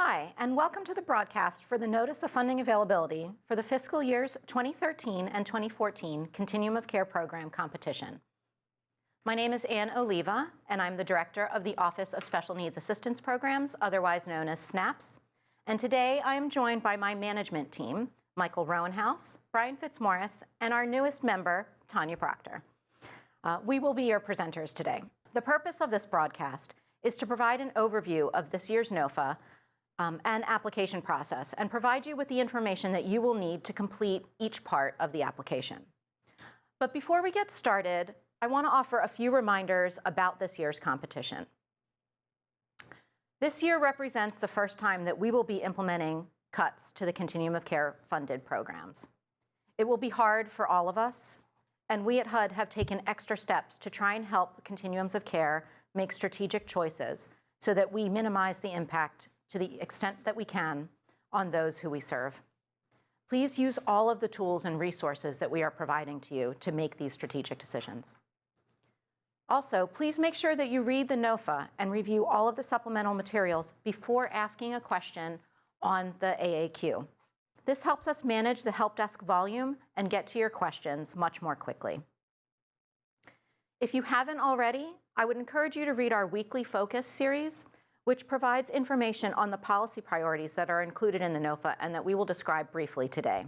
Hi, and welcome to the broadcast for the Notice of Funding Availability for the fiscal years 2013 and 2014 Continuum of Care Program competition. My name is Ann Oliva, and I'm the Director of the Office of Special Needs Assistance Programs, otherwise known as SNAPS. And today I am joined by my management team, Michael Rowenhouse, Brian Fitzmaurice, and our newest member, Tanya Proctor. We will be your presenters today. The purpose of this broadcast is to provide an overview of this year's NOFA and application process and provide you with the information that you will need to complete each part of the application. But before we get started, I want to offer a few reminders about this year's competition. This year represents the first time that we will be implementing cuts to the Continuum of Care funded programs. It will be hard for all of us, and we at HUD have taken extra steps to try and help continuums of care make strategic choices so that we minimize the impact to the extent that we can on those who we serve. Please use all of the tools and resources that we are providing to you to make these strategic decisions. Also, please make sure that you read the NOFA and review all of the supplemental materials before asking a question on the AAQ. This helps us manage the help desk volume and get to your questions much more quickly. If you haven't already, I would encourage you to read our weekly focus series, which provides information on the policy priorities that are included in the NOFA and that we will describe briefly today.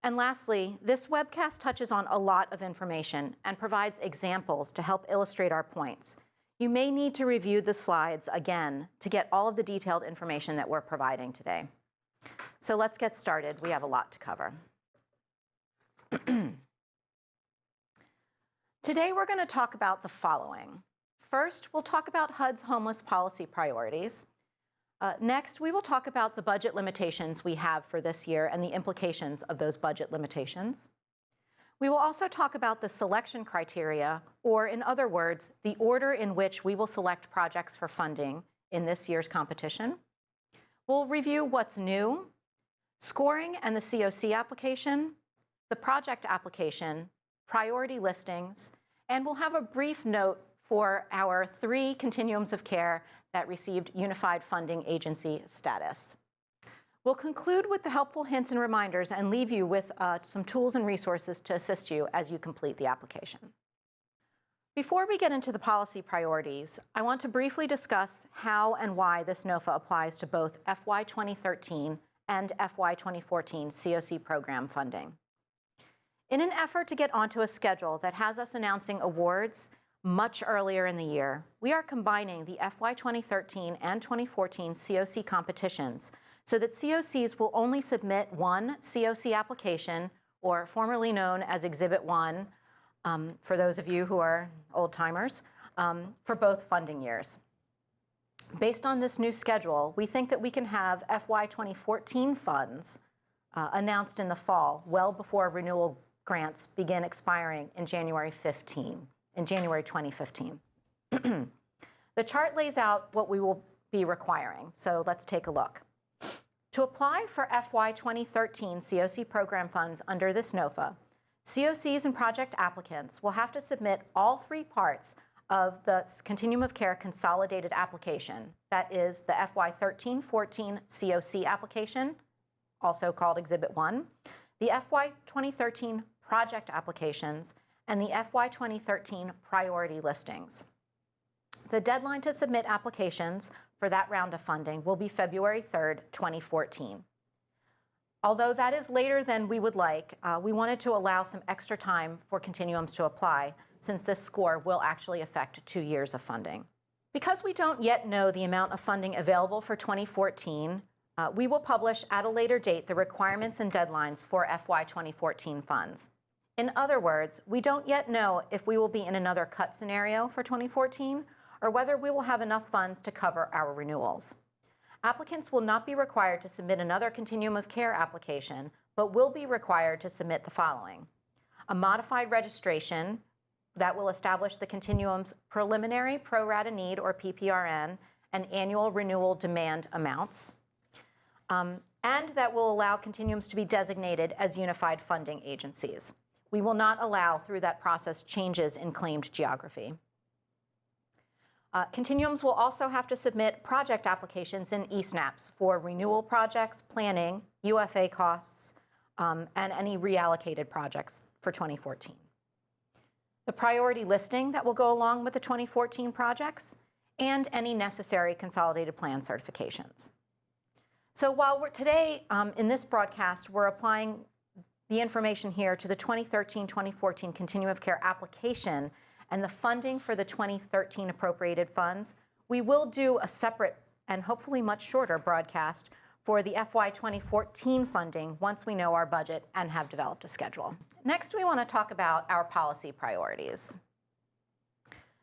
And lastly, this webcast touches on a lot of information and provides examples to help illustrate our points. You may need to review the slides again to get all of the detailed information that we're providing today. So let's get started. We have a lot to cover. Today we're going to talk about the following. First, we'll talk about HUD's homeless policy priorities. Next, we will talk about the budget limitations we have for this year and the implications of those budget limitations. We will also talk about the selection criteria, or in other words, the order in which we will select projects for funding in this year's competition. We'll review what's new, scoring and the CoC application, the project application, priority listings, and we'll have a brief note for our 3 continuums of care that received Unified Funding Agency status. We'll conclude with the helpful hints and reminders and leave you with some tools and resources to assist you as you complete the application. Before we get into the policy priorities, I want to briefly discuss how and why this NOFA applies to both FY 2013 and FY 2014 CoC program funding. In an effort to get onto a schedule that has us announcing awards much earlier in the year, we are combining the FY 2013 and 2014 CoC competitions so that CoCs will only submit one CoC application, or formerly known as Exhibit 1, for those of you who are old-timers, for both funding years. Based on this new schedule, we think that we can have FY 2014 funds announced in the fall, well before renewal grants begin expiring in January 2015. The chart lays out what we will be requiring, so let's take a look. To apply for FY 2013 CoC program funds under this NOFA, CoCs and project applicants will have to submit all 3 parts of the Continuum of Care consolidated application, that is the FY 13-14 CoC application, also called Exhibit 1, the FY 2013 project applications, and the FY 2013 priority listings. The deadline to submit applications for that round of funding will be February 3rd, 2014. Although that is later than we would like, we wanted to allow some extra time for continuums to apply, since this score will actually affect 2 years of funding. Because we don't yet know the amount of funding available for 2014, we will publish at a later date the requirements and deadlines for FY 2014 funds. In other words, we don't yet know if we will be in another cut scenario for 2014 or whether we will have enough funds to cover our renewals. Applicants will not be required to submit another Continuum of Care application, but will be required to submit the following: a modified registration that will establish the continuum's preliminary pro rata need, or PPRN, and annual renewal demand amounts, and that will allow continuums to be designated as unified funding agencies. We will not allow, through that process, changes in claimed geography. Continuums will also have to submit project applications in eSNAPs for renewal projects, planning, UFA costs, and any reallocated projects for 2014. The priority listing that will go along with the 2014 projects, and any necessary consolidated plan certifications. So while today in this broadcast, we're applying the information here to the 2013-2014 Continuum of Care application and the funding for the 2013 appropriated funds, we will do a separate and hopefully much shorter broadcast for the FY 2014 funding once we know our budget and have developed a schedule. Next, we want to talk about our policy priorities.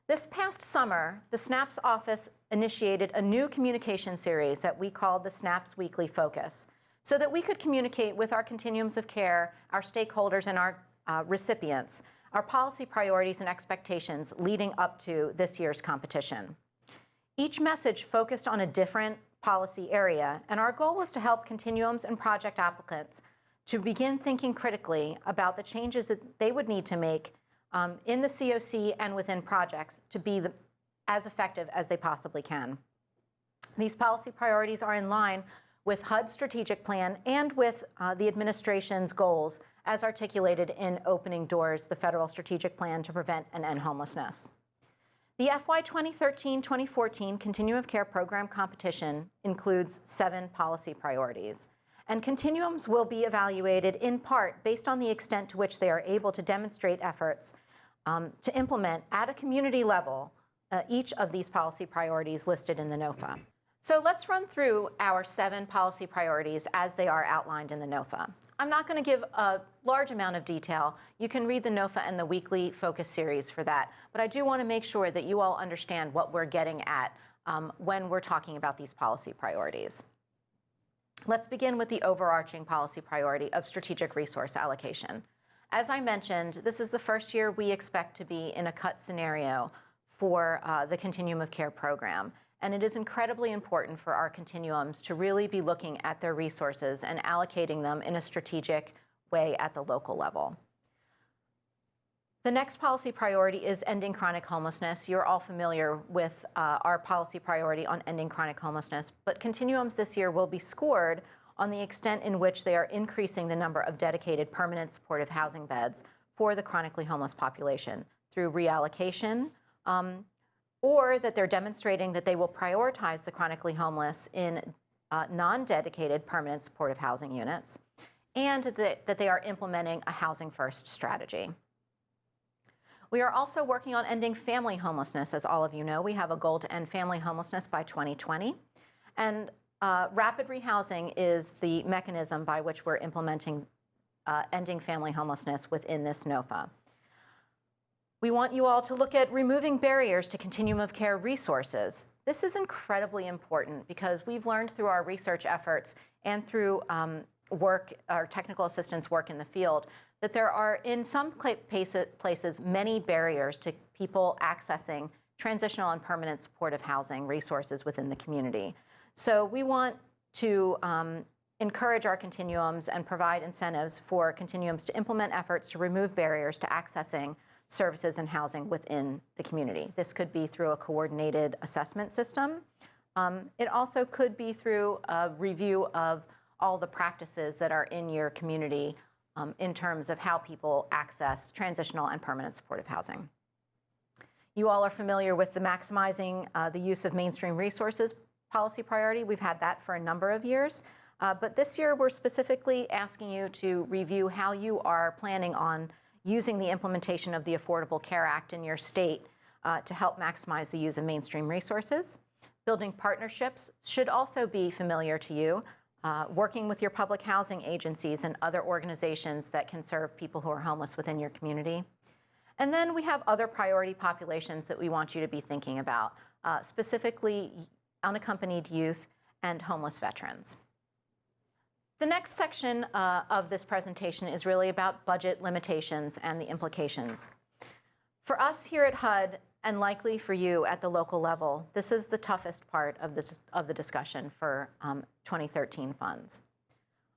This past summer, the SNAPS office initiated a new communication series that we called the SNAPS Weekly Focus, so that we could communicate with our continuums of care, our stakeholders, and our recipients, our policy priorities and expectations leading up to this year's competition. Each message focused on a different policy area, and our goal was to help continuums and project applicants to begin thinking critically about the changes that they would need to make in the CoC and within projects to be as effective as they possibly can. These policy priorities are in line with HUD's strategic plan and with the administration's goals as articulated in Opening Doors, the federal strategic plan to prevent and end homelessness. The FY 2013-2014 Continuum of Care program competition includes 7 policy priorities, and continuums will be evaluated in part based on the extent to which they are able to demonstrate efforts to implement at a community level each of these policy priorities listed in the NOFA. So let's run through our 7 policy priorities as they are outlined in the NOFA. I'm not going to give a large amount of detail. You can read the NOFA and the weekly focus series for that, but I do want to make sure that you all understand what we're getting at when we're talking about these policy priorities. Let's begin with the overarching policy priority of strategic resource allocation. As I mentioned, this is the first year we expect to be in a cut scenario for the Continuum of Care program. And it is incredibly important for our continuums to really be looking at their resources and allocating them in a strategic way at the local level. The next policy priority is ending chronic homelessness. You're all familiar with our policy priority on ending chronic homelessness, but continuums this year will be scored on the extent in which they are increasing the number of dedicated permanent supportive housing beds for the chronically homeless population through reallocation, or that they're demonstrating that they will prioritize the chronically homeless in non-dedicated permanent supportive housing units, and that they are implementing a housing first strategy. We are also working on ending family homelessness. As all of you know, we have a goal to end family homelessness by 2020. And rapid rehousing is the mechanism by which we're implementing ending family homelessness within this NOFA. We want you all to look at removing barriers to continuum of care resources. This is incredibly important because we've learned through our research efforts and through our technical assistance work in the field that there are, in some places, many barriers to people accessing transitional and permanent supportive housing resources within the community. So we want to encourage our continuums and provide incentives for continuums to implement efforts to remove barriers to accessing services and housing within the community. This could be through a coordinated assessment system. It also could be through a review of all the practices that are in your community in terms of how people access transitional and permanent supportive housing. You all are familiar with the maximizing the use of mainstream resources policy priority. We've had that for a number of years. But this year, we're specifically asking you to review how you are planning on using the implementation of the Affordable Care Act in your state to help maximize the use of mainstream resources. Building partnerships should also be familiar to you, working with your public housing agencies and other organizations that can serve people who are homeless within your community. And then we have other priority populations that we want you to be thinking about, specifically unaccompanied youth and homeless veterans. The next section of this presentation is really about budget limitations and the implications. For us here at HUD, and likely for you at the local level, this is the toughest part of the discussion for 2013 funds.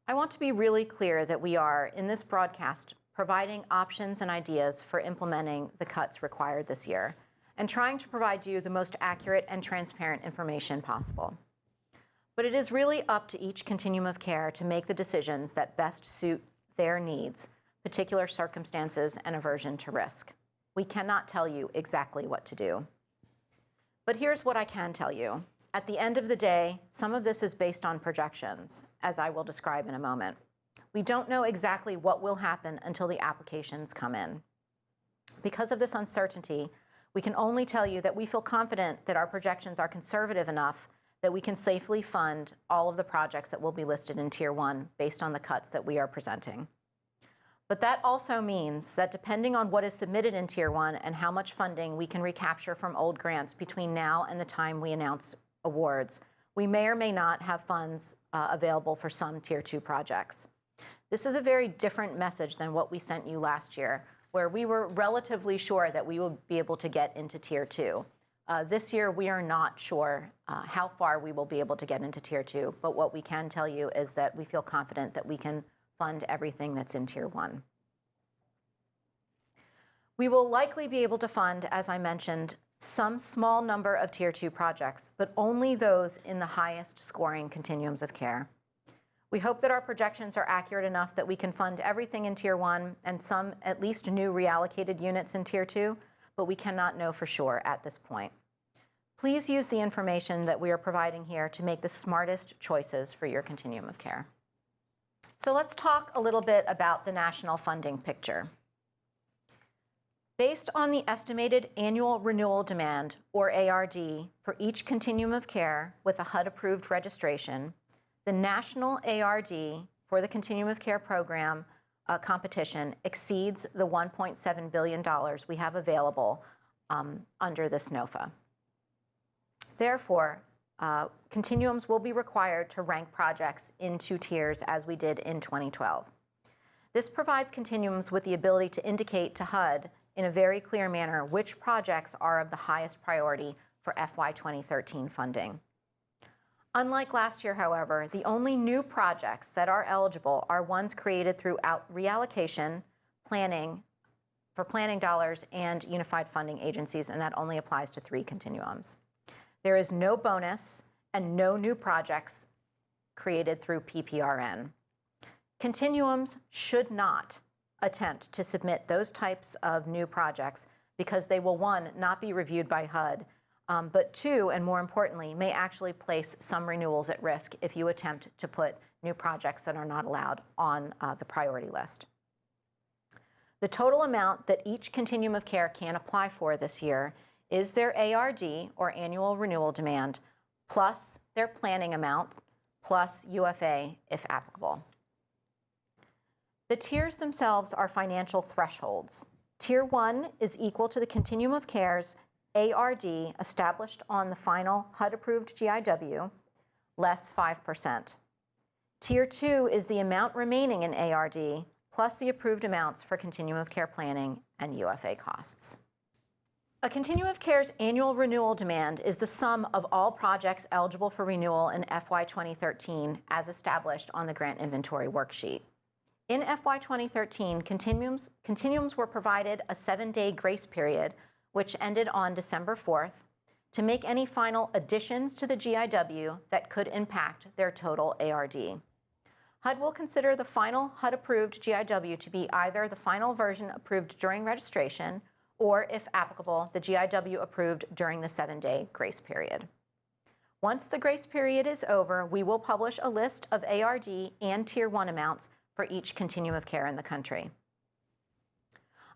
I want to be really clear that we are, in this broadcast, providing options and ideas for implementing the cuts required this year. and trying to provide you the most accurate and transparent information possible. But it is really up to each continuum of care to make the decisions that best suit their needs, particular circumstances, and aversion to risk. We cannot tell you exactly what to do. But here's what I can tell you. At the end of the day, some of this is based on projections, as I will describe in a moment. We don't know exactly what will happen until the applications come in. Because of this uncertainty, we can only tell you that we feel confident that our projections are conservative enough that we can safely fund all of the projects that will be listed in Tier 1 based on the cuts that we are presenting. But that also means that depending on what is submitted in Tier 1 and how much funding we can recapture from old grants between now and the time we announce awards, we may or may not have funds available for some Tier 2 projects. This is a very different message than what we sent you last year, where we were relatively sure that we would be able to get into Tier 2. This year, we are not sure how far we will be able to get into Tier 2, but what we can tell you is that we feel confident that we can fund everything that's in Tier 1. We will likely be able to fund, as I mentioned, some small number of Tier 2 projects, but only those in the highest scoring continuums of care. We hope that our projections are accurate enough that we can fund everything in Tier 1 and some at least new reallocated units in Tier 2, but we cannot know for sure at this point. Please use the information that we are providing here to make the smartest choices for your continuum of care. So let's talk a little bit about the national funding picture. Based on the estimated annual renewal demand, or ARD, for each continuum of care with a HUD-approved registration, the national ARD for the Continuum of Care program competition exceeds the $1.7 billion we have available under this NOFA. Therefore, continuums will be required to rank projects in 2 tiers as we did in 2012. This provides continuums with the ability to indicate to HUD in a very clear manner which projects are of the highest priority for FY 2013 funding. Unlike last year, however, the only new projects that are eligible are ones created through reallocation, planning, for planning dollars, and unified funding agencies, and that only applies to 3 continuums. There is no bonus and no new projects created through PPRN. Continuums should not attempt to submit those types of new projects because they will, 1, not be reviewed by HUD, but 2, and more importantly, may actually place some renewals at risk if you attempt to put new projects that are not allowed on the priority list. The total amount that each continuum of care can apply for this year is their ARD, or annual renewal demand, plus their planning amount, plus UFA if applicable. The tiers themselves are financial thresholds. Tier 1 is equal to the continuum of care's ARD established on the final HUD-approved GIW, less 5%. Tier 2 is the amount remaining in ARD, plus the approved amounts for continuum of care planning and UFA costs. A continuum of care's annual renewal demand is the sum of all projects eligible for renewal in FY 2013 as established on the grant inventory worksheet. In FY 2013, continuums were provided a 7-day grace period, which ended on December 4th, to make any final additions to the GIW that could impact their total ARD. HUD will consider the final HUD-approved GIW to be either the final version approved during registration or, if applicable, the GIW approved during the 7-day grace period. Once the grace period is over, we will publish a list of ARD and Tier 1 amounts for each continuum of care in the country.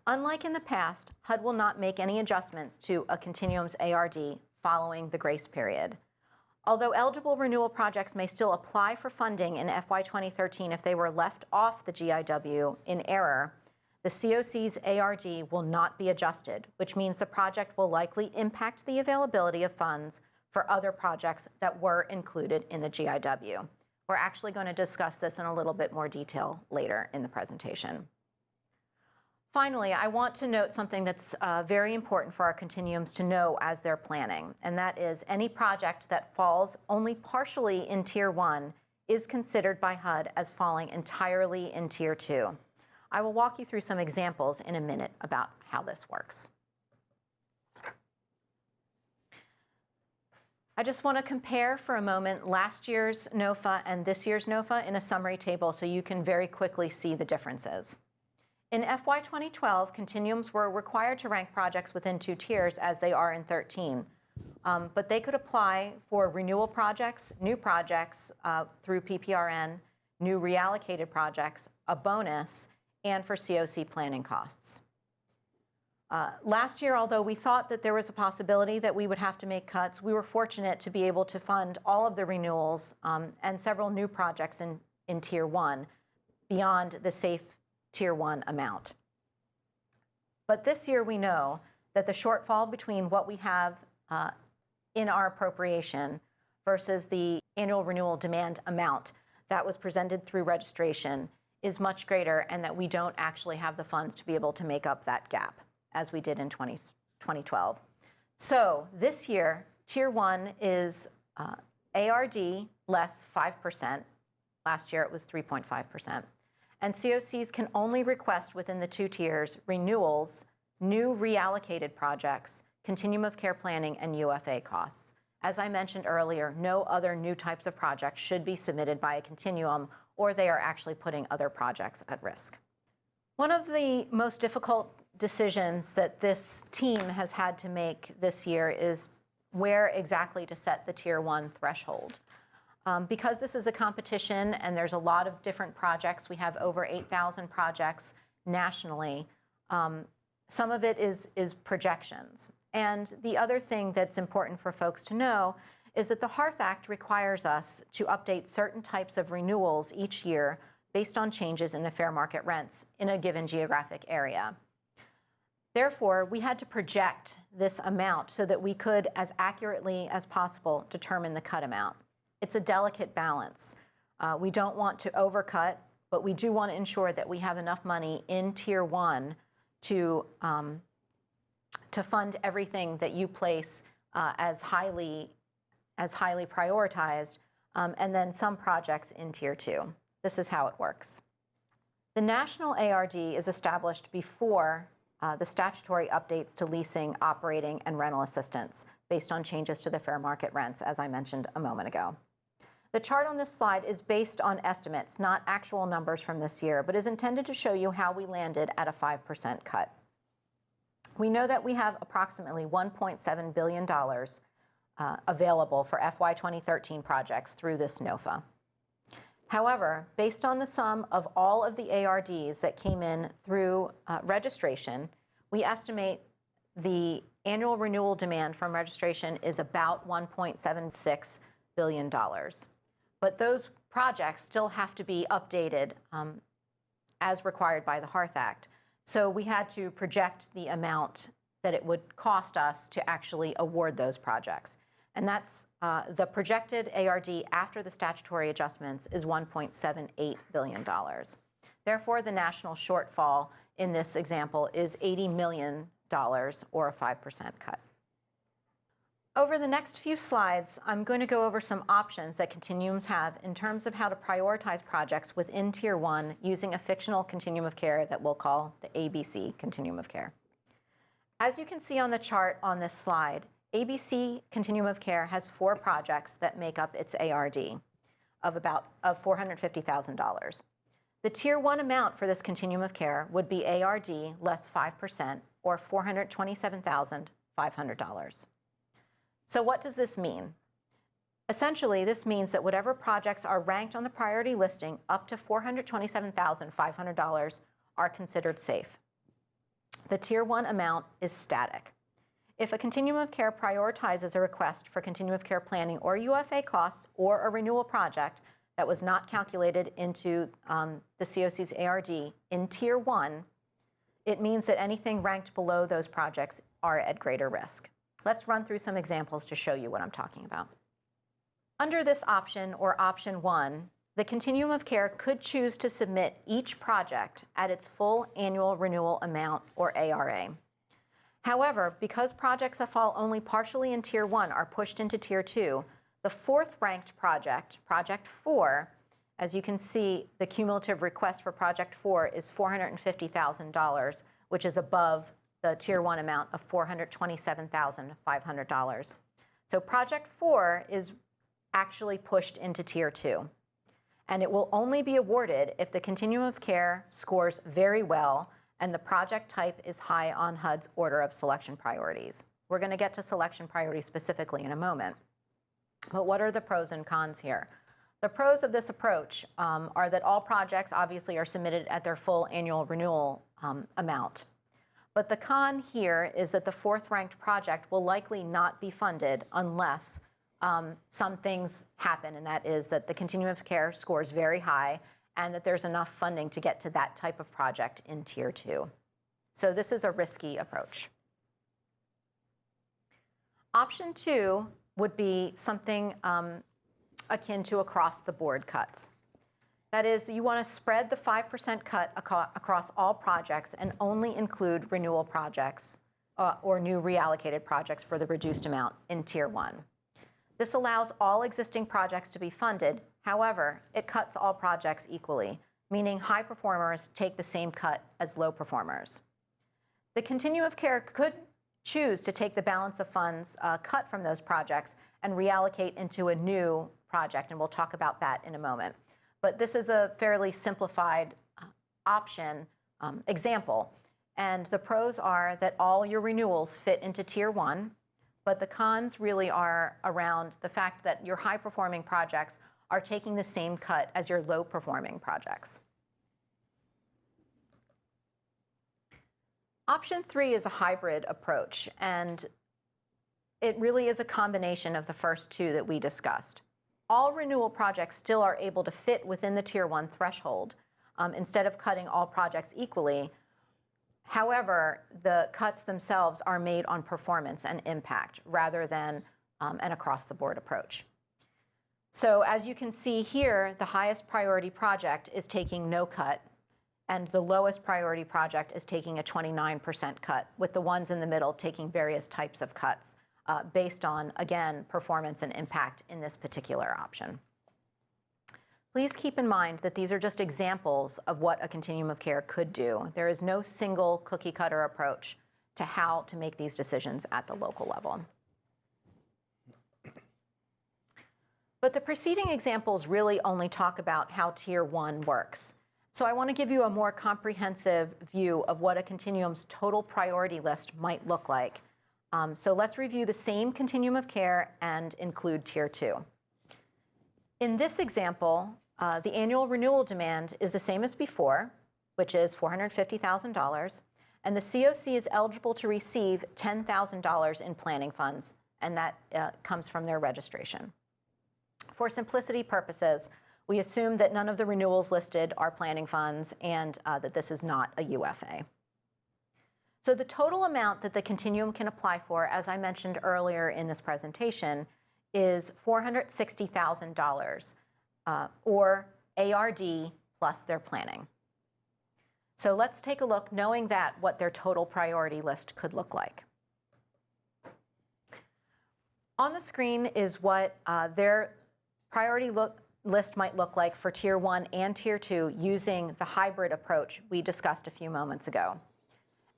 Unlike in the past, HUD will not make any adjustments to a continuum's ARD following the grace period. Although eligible renewal projects may still apply for funding in FY 2013 if they were left off the GIW in error, the CoC's ARD will not be adjusted, which means the project will likely impact the availability of funds for other projects that were included in the GIW. We're actually going to discuss this in a little bit more detail later in the presentation. Finally, I want to note something that's very important for our continuums to know as they're planning, and that is any project that falls only partially in Tier 1 is considered by HUD as falling entirely in Tier 2. I will walk you through some examples in a minute about how this works. I just want to compare for a moment last year's NOFA and this year's NOFA in a summary table so you can very quickly see the differences. In FY 2012, continuums were required to rank projects within 2 tiers as they are in 13, but they could apply for renewal projects, new projects through PPRN, new reallocated projects, a bonus, and for CoC planning costs. Last year, although we thought that there was a possibility that we would have to make cuts, we were fortunate to be able to fund all of the renewals and several new projects in Tier 1 beyond the safe Tier 1 amount. But this year we know that the shortfall between what we have in our appropriation versus the annual renewal demand amount that was presented through registration is much greater, and that we don't actually have the funds to be able to make up that gap, as we did in 2012. So this year, Tier 1 is ARD less 5%. Last year it was 3.5%. And CoCs can only request within the 2 tiers renewals, new reallocated projects, continuum of care planning, and UFA costs. As I mentioned earlier, no other new types of projects should be submitted by a continuum, or they are actually putting other projects at risk. One of the most difficult decisions that this team has had to make this year is where exactly to set the Tier 1 threshold. Because this is a competition and there's a lot of different projects, we have over 8,000 projects nationally, some of it is projections. And the other thing that's important for folks to know is that the Hearth Act requires us to update certain types of renewals each year based on changes in the fair market rents in a given geographic area. Therefore, we had to project this amount so that we could, as accurately as possible, determine the cut amount. It's a delicate balance. We don't want to overcut, but we do want to ensure that we have enough money in Tier 1 to fund everything that you place as highly prioritized, and then some projects in Tier 2. This is how it works. The national ARD is established before the statutory updates to leasing, operating, and rental assistance based on changes to the fair market rents, as I mentioned a moment ago. The chart on this slide is based on estimates, not actual numbers from this year, but is intended to show you how we landed at a 5% cut. We know that we have approximately $1.7 billion available for FY 2013 projects through this NOFA. However, based on the sum of all of the ARDs that came in through registration, we estimate the annual renewal demand from registration is about $1.76 billion. But those projects still have to be updated as required by the Hearth Act. So we had to project the amount that it would cost us to actually award those projects. And that's the projected ARD after the statutory adjustments is $1.78 billion. Therefore, the national shortfall in this example is $80 million, or a 5% cut. Over the next few slides, I'm going to go over some options that continuums have in terms of how to prioritize projects within Tier 1 using a fictional continuum of care that we'll call the ABC Continuum of Care. As you can see on the chart on this slide, ABC Continuum of Care has 4 projects that make up its ARD of $450,000. The Tier 1 amount for this Continuum of Care would be ARD less 5%, or $427,500. So what does this mean? Essentially, this means that whatever projects are ranked on the priority listing up to $427,500 are considered safe. The Tier 1 amount is static. If a Continuum of Care prioritizes a request for Continuum of Care planning or UFA costs or a renewal project that was not calculated into the CoC's ARD in Tier 1, it means that anything ranked below those projects are at greater risk. Let's run through some examples to show you what I'm talking about. Under this option, or option 1, the Continuum of Care could choose to submit each project at its full annual renewal amount, or ARA. However, because projects that fall only partially in Tier 1 are pushed into Tier 2, the 4th ranked project, Project 4, as you can see, the cumulative request for Project 4 is $450,000, which is above the Tier 1 amount of $427,500. So project 4 is actually pushed into tier 2. And it will only be awarded if the continuum of care scores very well and the project type is high on HUD's order of selection priorities. We're going to get to selection priorities specifically in a moment. But what are the pros and cons here? The pros of this approach are that all projects obviously are submitted at their full annual renewal amount. But the con here is that the 4th ranked project will likely not be funded unless some things happen, and that is that the continuum of care scores very high and that there's enough funding to get to that type of project in tier 2. So this is a risky approach. Option 2 would be something akin to across-the-board cuts. That is, you want to spread the 5% cut across all projects and only include renewal projects or new reallocated projects for the reduced amount in tier 1. This allows all existing projects to be funded. However, it cuts all projects equally, meaning high performers take the same cut as low performers. The continuum of care could choose to take the balance of funds cut from those projects and reallocate into a new project, and we'll talk about that in a moment. But this is a fairly simplified option example, and the pros are that all your renewals fit into tier 1, but the cons really are around the fact that your high-performing projects are taking the same cut as your low-performing projects. Option 3 is a hybrid approach, and it really is a combination of the first two that we discussed. All renewal projects still are able to fit within the tier 1 threshold instead of cutting all projects equally. However, the cuts themselves are made on performance and impact rather than an across-the-board approach. So as you can see here, the highest priority project is taking no cut, and the lowest priority project is taking a 29% cut, with the ones in the middle taking various types of cuts based on, again, performance and impact in this particular option. Please keep in mind that these are just examples of what a continuum of care could do. There is no single cookie-cutter approach to how to make these decisions at the local level. But the preceding examples really only talk about how tier 1 works. So I want to give you a more comprehensive view of what a continuum's total priority list might look like. So let's review the same continuum of care and include tier 2. In this example, the annual renewal demand is the same as before, which is $450,000, and the CoC is eligible to receive $10,000 in planning funds, and that comes from their registration. For simplicity purposes, we assume that none of the renewals listed are planning funds and that this is not a UFA. So the total amount that the continuum can apply for, as I mentioned earlier in this presentation, is $460,000, or ARD plus their planning. So let's take a look, knowing that, what their total priority list could look like. On the screen is what their priority list might look like for tier 1 and tier 2 using the hybrid approach we discussed a few moments ago.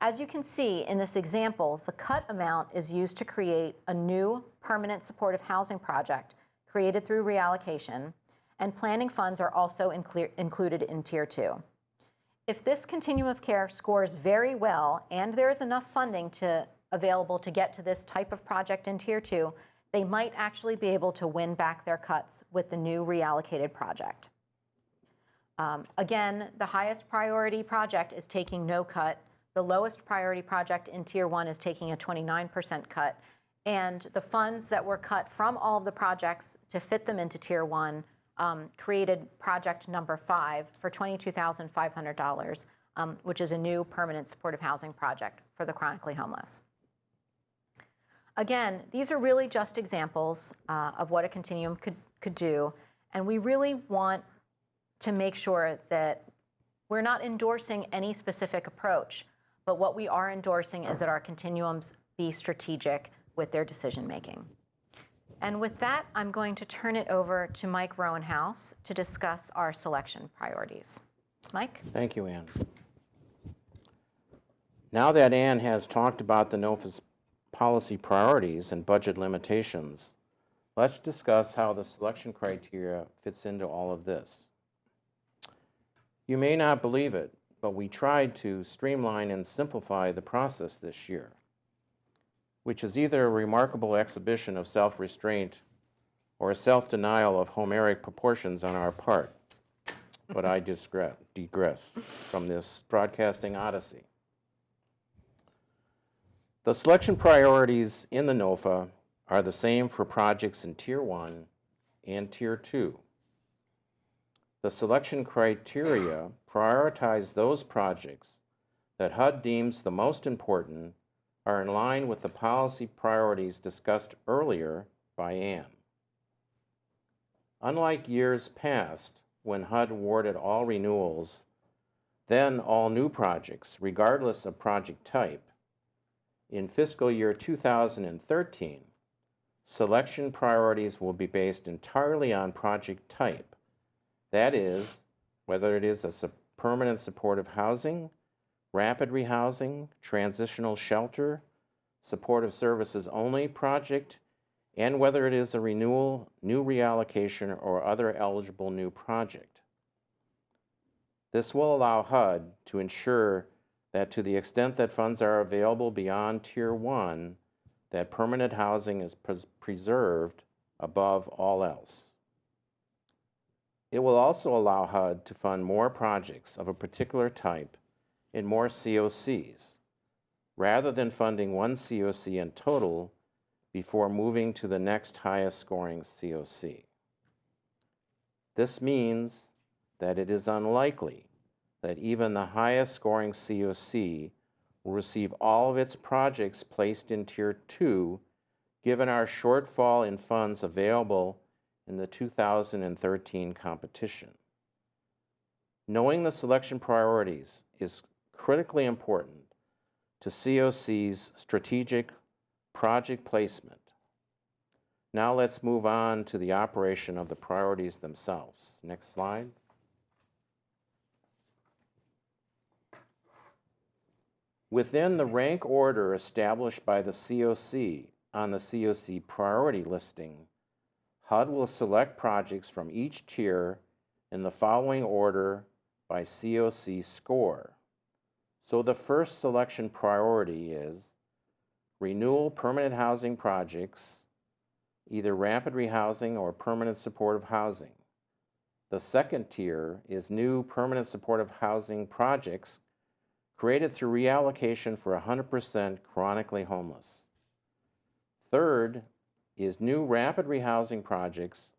As you can see in this example, the cut amount is used to create a new permanent supportive housing project created through reallocation, and planning funds are also included in tier 2. If this continuum of care scores very well and there is enough funding available to get to this type of project in tier 2, they might actually be able to win back their cuts with the new reallocated project. Again, the highest priority project is taking no cut. The lowest priority project in tier 1 is taking a 29% cut, and the funds that were cut from all of the projects to fit them into tier 1 created project number 5 for $22,500, which is a new permanent supportive housing project for the chronically homeless. Again, these are really just examples of what a continuum could do, and we really want to make sure that we're not endorsing any specific approach, but what we are endorsing is that our continuums be strategic with their decision making. And with that, I'm going to turn it over to Mike Rowenhouse to discuss our selection priorities. Mike? Thank you, Ann. Now that Ann has talked about the NOFA's policy priorities and budget limitations, let's discuss how the selection criteria fits into all of this. You may not believe it, but we tried to streamline and simplify the process this year, which is either a remarkable exhibition of self-restraint or a self-denial of Homeric proportions on our part. But I digress from this broadcasting odyssey. The selection priorities in the NOFA are the same for projects in Tier 1 and Tier 2. The selection criteria prioritize those projects that HUD deems the most important are in line with the policy priorities discussed earlier by Anne. Unlike years past, when HUD awarded all renewals, then all new projects, regardless of project type, in fiscal year 2013, selection priorities will be based entirely on project type. That is, whether it is a permanent supportive housing, rapid rehousing, transitional shelter, supportive services only project, and whether it is a renewal, new reallocation, or other eligible new project. This will allow HUD to ensure that to the extent that funds are available beyond Tier 1, that permanent housing is preserved above all else. It will also allow HUD to fund more projects of a particular type in more CoCs, rather than funding one CoC in total before moving to the next highest scoring CoC. This means that it is unlikely that even the highest scoring CoC will receive all of its projects placed in Tier 2, given our shortfall in funds available in the 2013 competition. Knowing the selection priorities is critically important to CoC's strategic project placement. Now let's move on to the operation of the priorities themselves. Next slide. Within the rank order established by the CoC on the CoC priority listing, HUD will select projects from each tier in the following order by CoC score. So the first selection priority is renewal permanent housing projects, either rapid rehousing or permanent supportive housing. The second tier is new permanent supportive housing projects created through reallocation for 100% chronically homeless. Third is new rapid rehousing projects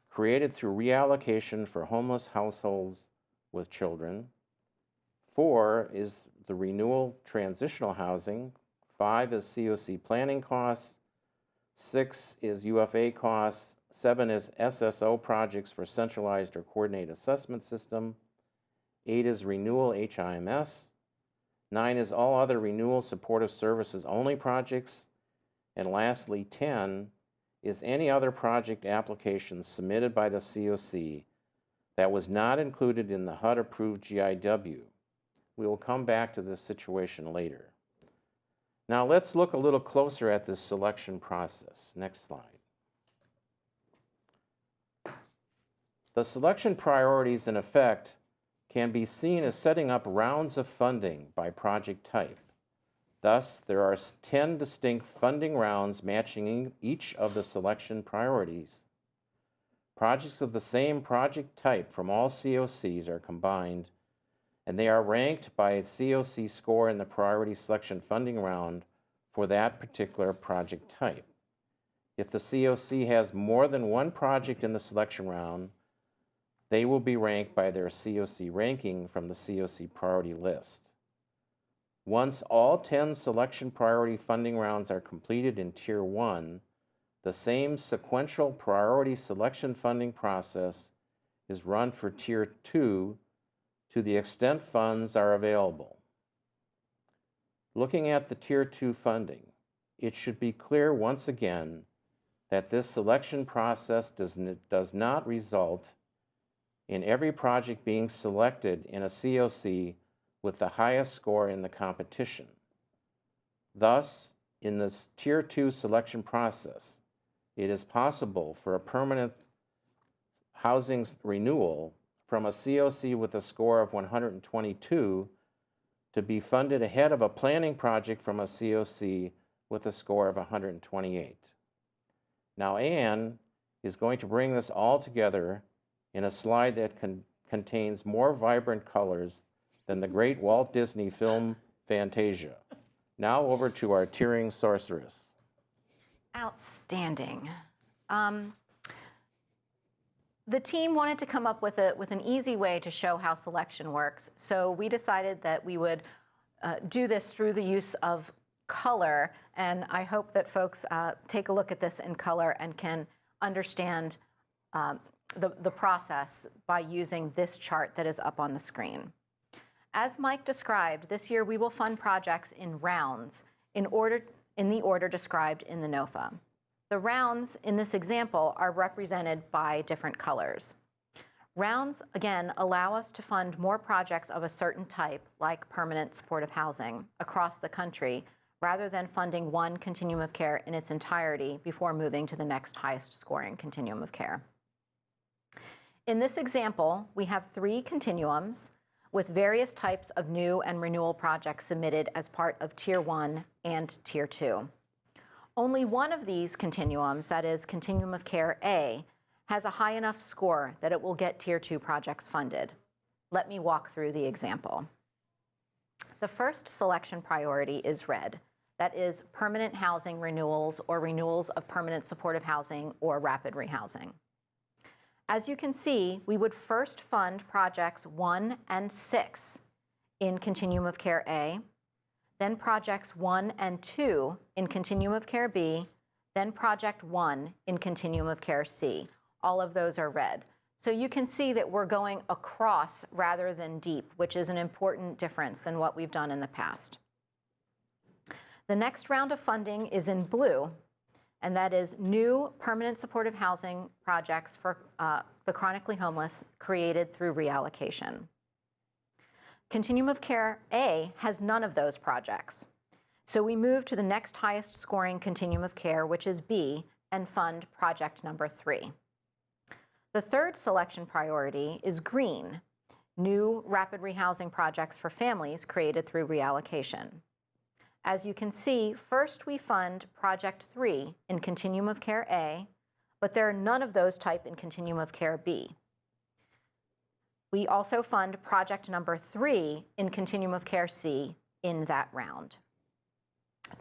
created through reallocation for homeless households with children. 4 is the renewal transitional housing. 5 is CoC planning costs. 6 is UFA costs. 7 is SSO projects for centralized or coordinated assessment system. 8 is renewal HMIS. 9 is all other renewal supportive services only projects. And lastly, 10 is any other project application submitted by the CoC that was not included in the HUD-approved GIW. We will come back to this situation later. Now let's look a little closer at this selection process. Next slide. The selection priorities, in effect, can be seen as setting up rounds of funding by project type. Thus, there are 10 distinct funding rounds matching each of the selection priorities. Projects of the same project type from all CoCs are combined, and they are ranked by CoC score in the priority selection funding round for that particular project type. If the CoC has more than one project in the selection round, they will be ranked by their CoC ranking from the CoC priority list. Once all 10 selection priority funding rounds are completed in Tier 1, the same sequential priority selection funding process is run for Tier 2 to the extent funds are available. Looking at the Tier 2 funding, it should be clear once again that this selection process does not result in every project being selected in a CoC with the highest score in the competition. Thus, in this Tier 2 selection process, it is possible for a permanent housing renewal from a CoC with a score of 122 to be funded ahead of a planning project from a CoC with a score of 128. Now Anne is going to bring this all together in a slide that contains more vibrant colors than the great Walt Disney film Fantasia. Now over to our tiering sorceress. Outstanding. The team wanted to come up with an easy way to show how selection works, so we decided that we would do this through the use of color, and I hope that folks take a look at this in color and can understand the process by using this chart that is up on the screen. As Mike described, this year we will fund projects in rounds in the order described in the NOFA. The rounds in this example are represented by different colors. Rounds, again, allow us to fund more projects of a certain type, like permanent supportive housing, across the country, rather than funding one continuum of care in its entirety before moving to the next highest scoring continuum of care. In this example, we have 3 continuums with various types of new and renewal projects submitted as part of Tier 1 and Tier 2. Only one of these continuums, that is Continuum of Care A, has a high enough score that it will get Tier 2 projects funded. Let me walk through the example. The first selection priority is red. That is permanent housing renewals or renewals of permanent supportive housing or rapid rehousing. As you can see, we would first fund projects 1 and 6 in Continuum of Care A, then projects 1 and 2 in Continuum of Care B, then project 1 in Continuum of Care C. All of those are red. So you can see that we're going across rather than deep, which is an important difference than what we've done in the past. The next round of funding is in blue, and that is new permanent supportive housing projects for the chronically homeless created through reallocation. Continuum of Care A has none of those projects. So we move to the next highest scoring Continuum of Care, which is B, and fund project number 3. The third selection priority is green, new rapid rehousing projects for families created through reallocation. As you can see, first we fund project 3 in Continuum of Care A, but there are none of those type in Continuum of Care B. We also fund project number 3 in Continuum of Care C in that round.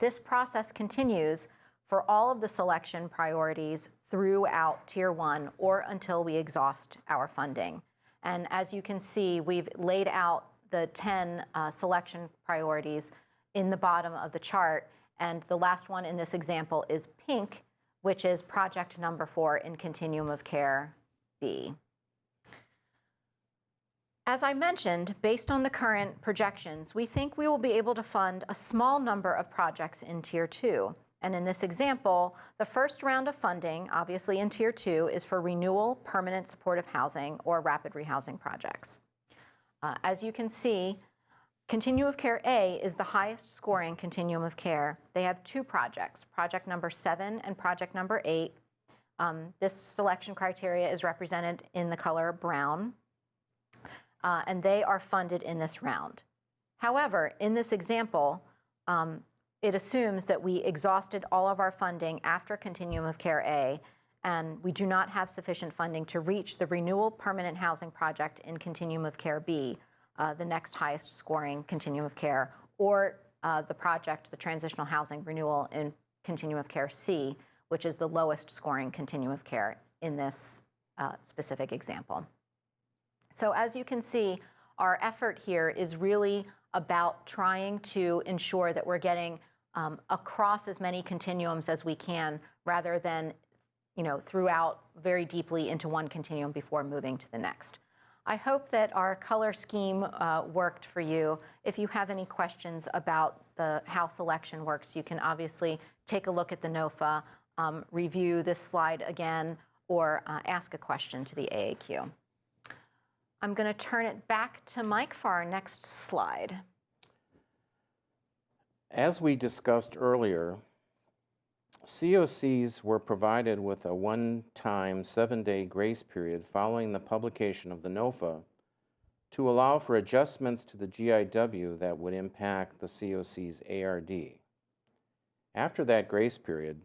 This process continues for all of the selection priorities throughout Tier 1 or until we exhaust our funding. And as you can see, we've laid out the 10 selection priorities in the bottom of the chart, and the last one in this example is pink, which is project number 4 in Continuum of Care B. As I mentioned, based on the current projections, we think we will be able to fund a small number of projects in Tier 2. And in this example, the first round of funding, obviously in Tier 2, is for renewal permanent supportive housing or rapid rehousing projects. As you can see, Continuum of Care A is the highest scoring Continuum of Care. They have 2 projects, project number 7 and project number 8. This selection criteria is represented in the color brown. And they are funded in this round. However, in this example, it assumes that we exhausted all of our funding after Continuum of Care A, and we do not have sufficient funding to reach the renewal permanent housing project in Continuum of Care B, the next highest scoring Continuum of Care, or the project, the transitional housing renewal in Continuum of Care C, which is the lowest scoring Continuum of Care in this specific example. So as you can see, our effort here is really about trying to ensure that we're getting across as many continuums as we can, rather than, throughout very deeply into one continuum before moving to the next. I hope that our color scheme worked for you. If you have any questions about how selection works, you can obviously take a look at the NOFA, review this slide again, or ask a question to the AAQ. I'm going to turn it back to Mike for our next slide. As we discussed earlier, COCs were provided with a one-time 7-day grace period following the publication of the NOFA to allow for adjustments to the GIW that would impact the COC's ARD. After that grace period,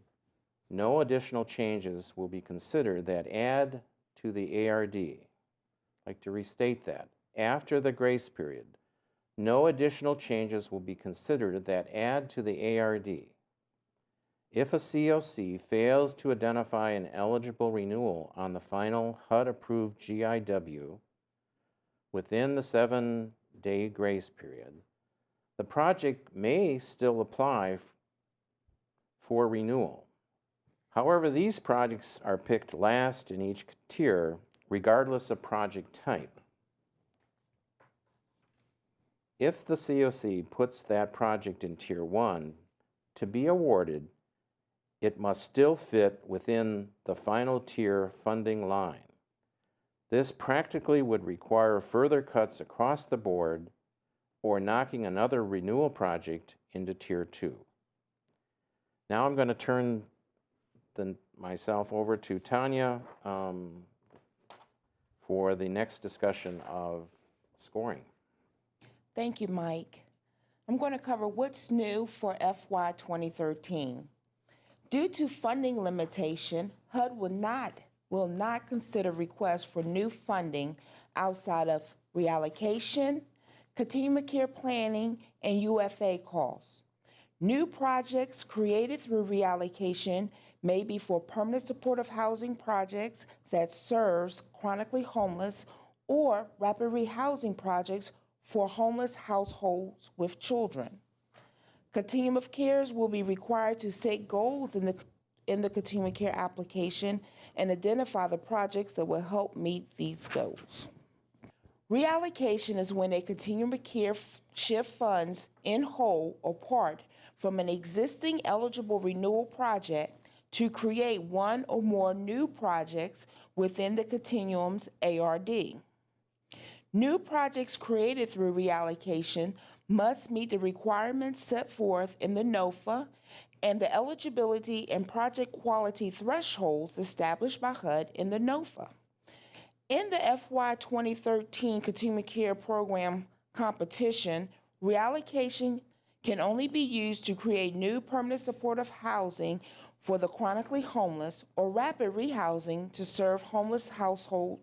no additional changes will be considered that add to the ARD. I'd like to restate that. After the grace period, no additional changes will be considered that add to the ARD. If a COC fails to identify an eligible renewal on the final HUD-approved GIW within the 7-day grace period, the project may still apply for renewal. However, these projects are picked last in each tier, regardless of project type. If the COC puts that project in Tier 1 to be awarded, it must still fit within the final tier funding line. This practically would require further cuts across the board or knocking another renewal project into Tier 2. Now I'm going to turn myself over to Tanya for the next discussion of scoring. Thank you, Mike. I'm going to cover what's new for FY 2013. Due to funding limitation, HUD will not consider requests for new funding outside of reallocation, continuum of care planning, and UFA costs. New projects created through reallocation may be for permanent supportive housing projects that serves chronically homeless or rapid rehousing projects for homeless households with children. Continuum of cares will be required to set goals in the continuum of care application and identify the projects that will help meet these goals. Reallocation is when a continuum of care shift funds in whole or part from an existing eligible renewal project to create one or more new projects within the continuum's ARD. New projects created through reallocation must meet the requirements set forth in the NOFA and the eligibility and project quality thresholds established by HUD in the NOFA. In the FY 2013 Continuum of Care Program competition, reallocation can only be used to create new permanent supportive housing for the chronically homeless or rapid rehousing to serve homeless households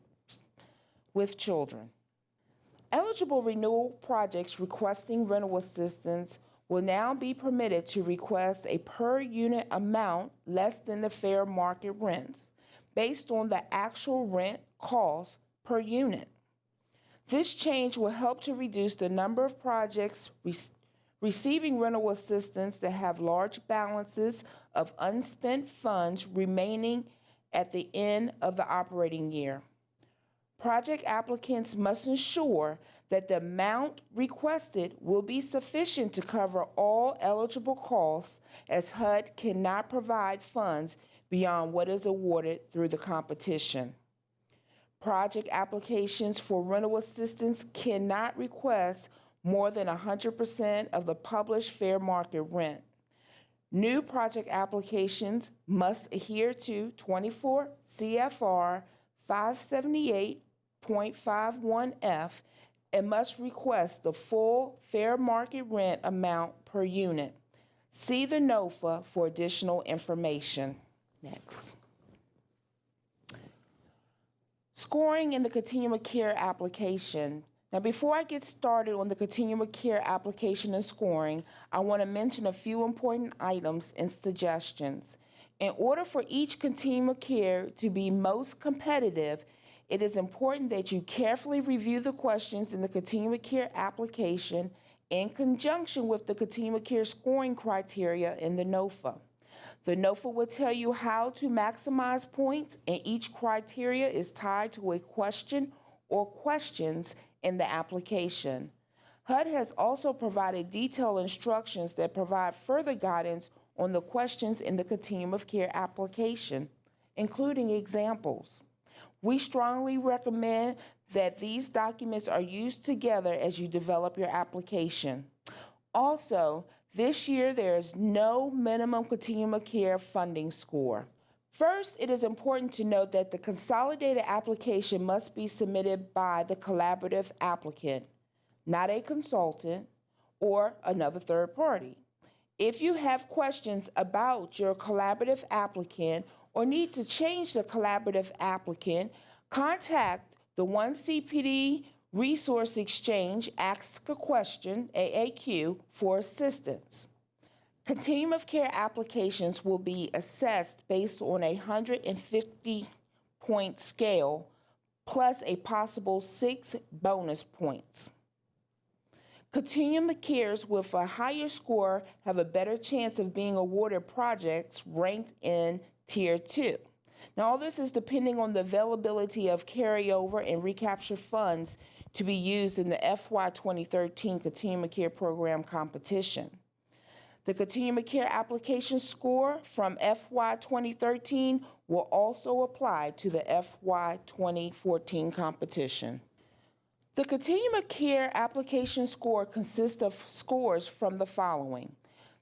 with children. Eligible renewal projects requesting rental assistance will now be permitted to request a per unit amount less than the fair market rents based on the actual rent cost per unit. This change will help to reduce the number of projects receiving rental assistance that have large balances of unspent funds remaining at the end of the operating year. Project applicants must ensure that the amount requested will be sufficient to cover all eligible costs, as HUD cannot provide funds beyond what is awarded through the competition. Project applications for rental assistance cannot request more than 100% of the published fair market rent. New project applications must adhere to 24 CFR 578.51F and must request the full fair market rent amount per unit. See the NOFA for additional information. Next. Scoring in the Continuum of Care application. Now, before I get started on the Continuum of Care application and scoring, I want to mention a few important items and suggestions. In order for each Continuum of Care to be most competitive, it is important that you carefully review the questions in the Continuum of Care application in conjunction with the Continuum of Care scoring criteria in the NOFA. The NOFA will tell you how to maximize points, and each criteria is tied to a question or questions in the application. HUD has also provided detailed instructions that provide further guidance on the questions in the Continuum of Care application, including examples. We strongly recommend that these documents are used together as you develop your application. Also, This year, there is no minimum Continuum of Care funding score. First, it is important to note that the consolidated application must be submitted by the collaborative applicant, not a consultant or another third party. If you have questions about your collaborative applicant or need to change the collaborative applicant, contact the One CPD Resource Exchange Ask a Question, AAQ, for assistance. Continuum of Care applications will be assessed based on a 150-point scale plus a possible 6 bonus points. Continuum of Cares with a higher score have a better chance of being awarded projects ranked in Tier 2. Now, all this is depending on the availability of carryover and recapture funds to be used in the FY 2013 Continuum of Care program competition. The Continuum of Care application score from FY 2013 will also apply to the FY 2014 competition. The Continuum of Care application score consists of scores from the following: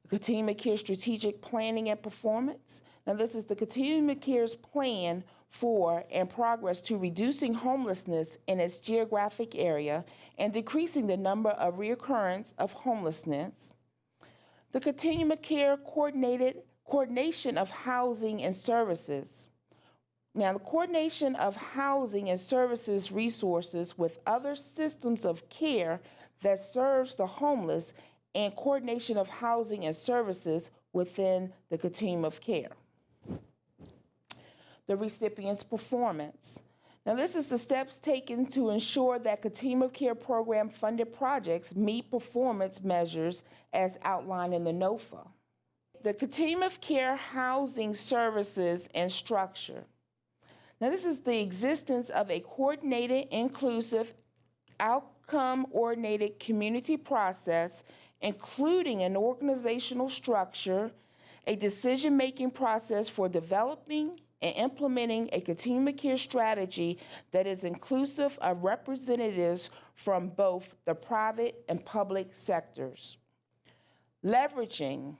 the Continuum of Care strategic planning and performance. Now, this is the Continuum of Care's plan for and progress to reducing homelessness in its geographic area and decreasing the number of reoccurrence of homelessness. The Continuum of Care coordination of housing and services. Now, the coordination of housing and services resources with other systems of care that serves the homeless and coordination of housing and services within the Continuum of Care. The recipient's performance. Now, this is the steps taken to ensure that Continuum of Care program funded projects meet performance measures as outlined in the NOFA. The Continuum of Care housing services and structure. Now, this is the existence of a coordinated, inclusive, outcome-oriented community process, including an organizational structure, a decision-making process for developing and implementing a Continuum of Care strategy that is inclusive of representatives from both the private and public sectors. Leveraging.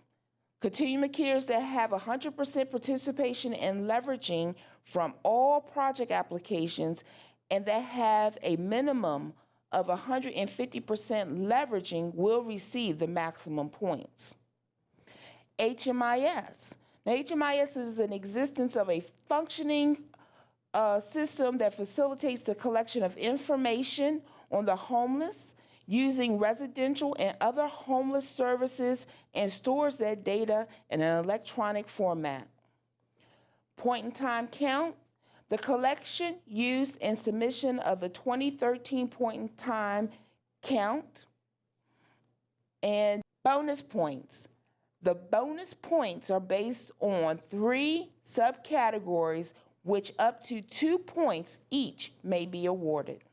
Continuum of Cares that have 100% participation in leveraging from all project applications and that have a minimum of 150% leveraging will receive the maximum points. HMIS. Now, HMIS is an existence of a functioning system that facilitates the collection of information on the homeless using residential and other homeless services and stores that data in an electronic format. Point in time count. The collection, use, and submission of the 2013 point in time count. And bonus points. The bonus points are based on 3 subcategories, which up to 2 points each may be awarded.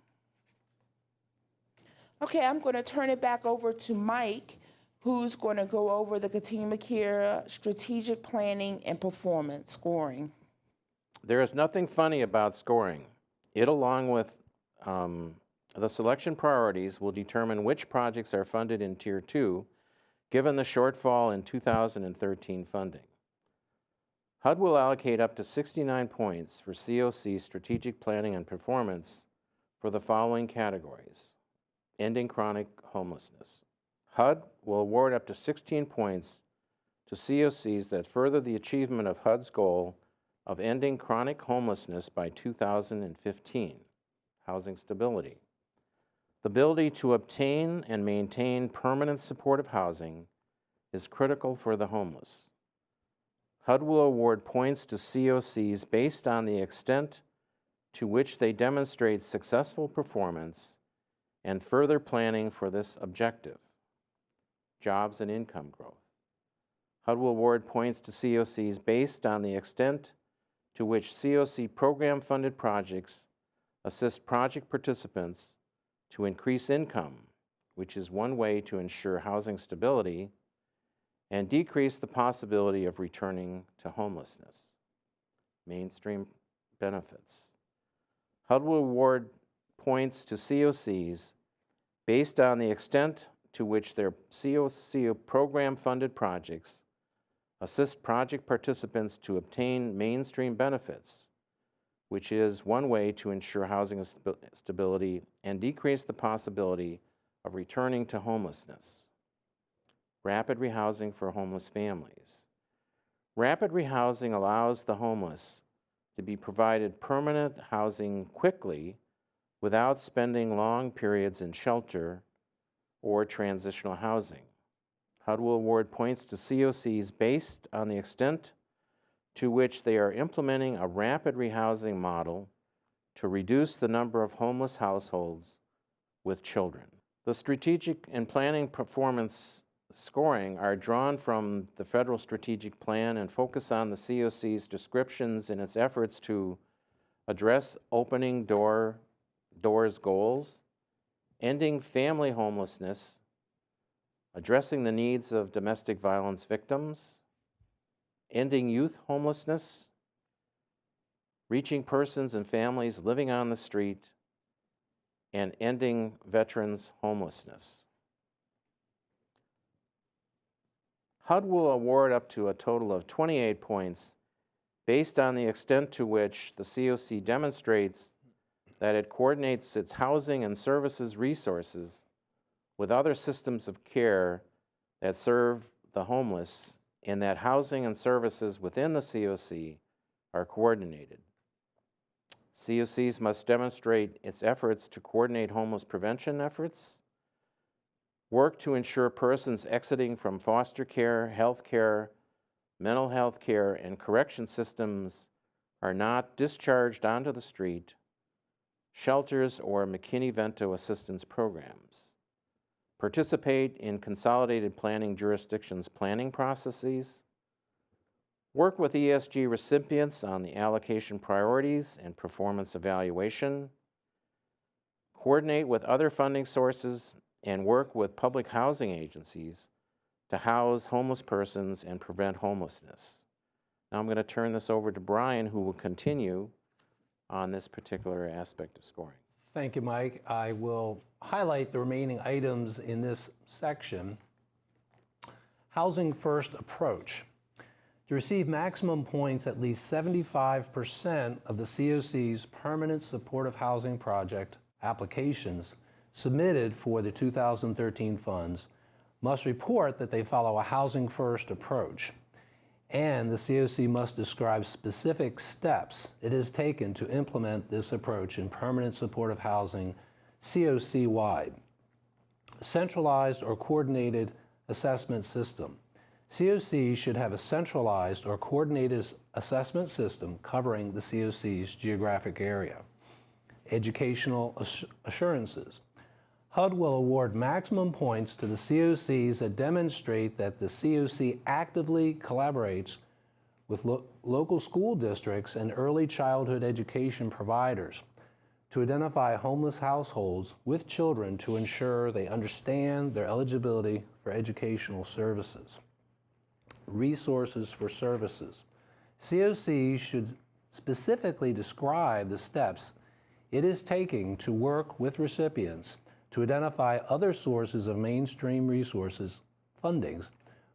Okay, I'm going to turn it back over to Mike, who's going to go over the Continuum of Care strategic planning and performance scoring. There is nothing funny about scoring. It, along with the selection priorities, will determine which projects are funded in Tier 2, given the shortfall in 2013 funding. HUD will allocate up to 69 points for CoC strategic planning and performance for the following categories: ending chronic homelessness. HUD will award up to 16 points to CoCs that further the achievement of HUD's goal of ending chronic homelessness by 2015, housing stability. The ability to obtain and maintain permanent supportive housing is critical for the homeless. HUD will award points to CoCs based on the extent to which they demonstrate successful performance and further planning for this objective. Jobs and income growth. HUD will award points to CoCs based on the extent to which CoC program-funded projects assist project participants to increase income, which is one way to ensure housing stability, and decrease the possibility of returning to homelessness. Mainstream benefits. HUD will award points to CoCs based on the extent to which their CoC program-funded projects assist project participants to obtain mainstream benefits, which is one way to ensure housing stability and decrease the possibility of returning to homelessness. Rapid rehousing for homeless families. Rapid rehousing allows the homeless to be provided permanent housing quickly without spending long periods in shelter or transitional housing. HUD will award points to CoCs based on the extent to which they are implementing a rapid rehousing model to reduce the number of homeless households with children. The strategic and planning performance scoring are drawn from the Federal Strategic Plan and focus on the CoC's descriptions in its efforts to address opening doors goals, ending family homelessness, addressing the needs of domestic violence victims, ending youth homelessness, reaching persons and families living on the street, and ending veterans' homelessness. HUD will award up to a total of 28 points based on the extent to which the CoC demonstrates that it coordinates its housing and services resources with other systems of care that serve the homeless, and that housing and services within the CoC are coordinated. CoCs must demonstrate its efforts to coordinate homeless prevention efforts, work to ensure persons exiting from foster care, health care, mental health care, and correction systems are not discharged onto the street, shelters, or McKinney-Vento assistance programs. Participate in consolidated planning jurisdictions' planning processes, work with ESG recipients on the allocation priorities and performance evaluation, coordinate with other funding sources, and work with public housing agencies to house homeless persons and prevent homelessness. Now I'm going to turn this over to Brian, who will continue on this particular aspect of scoring. Thank you, Mike. I will highlight the remaining items in this section. Housing First Approach. To receive maximum points, at least 75% of the CoC's permanent supportive housing project applications submitted for the 2013 funds must report that they follow a Housing First approach, and the CoC must describe specific steps it has taken to implement this approach in permanent supportive housing CoC-wide. Centralized or coordinated assessment system. CoC should have a centralized or coordinated assessment system covering the CoC's geographic area. Educational assurances. HUD will award maximum points to the CoCs that demonstrate that the CoC actively collaborates with local school districts and early childhood education providers to identify homeless households with children to ensure they understand their eligibility for educational services. Resources for services. CoC should specifically describe the steps it is taking to work with recipients to identify other sources of mainstream resources fundings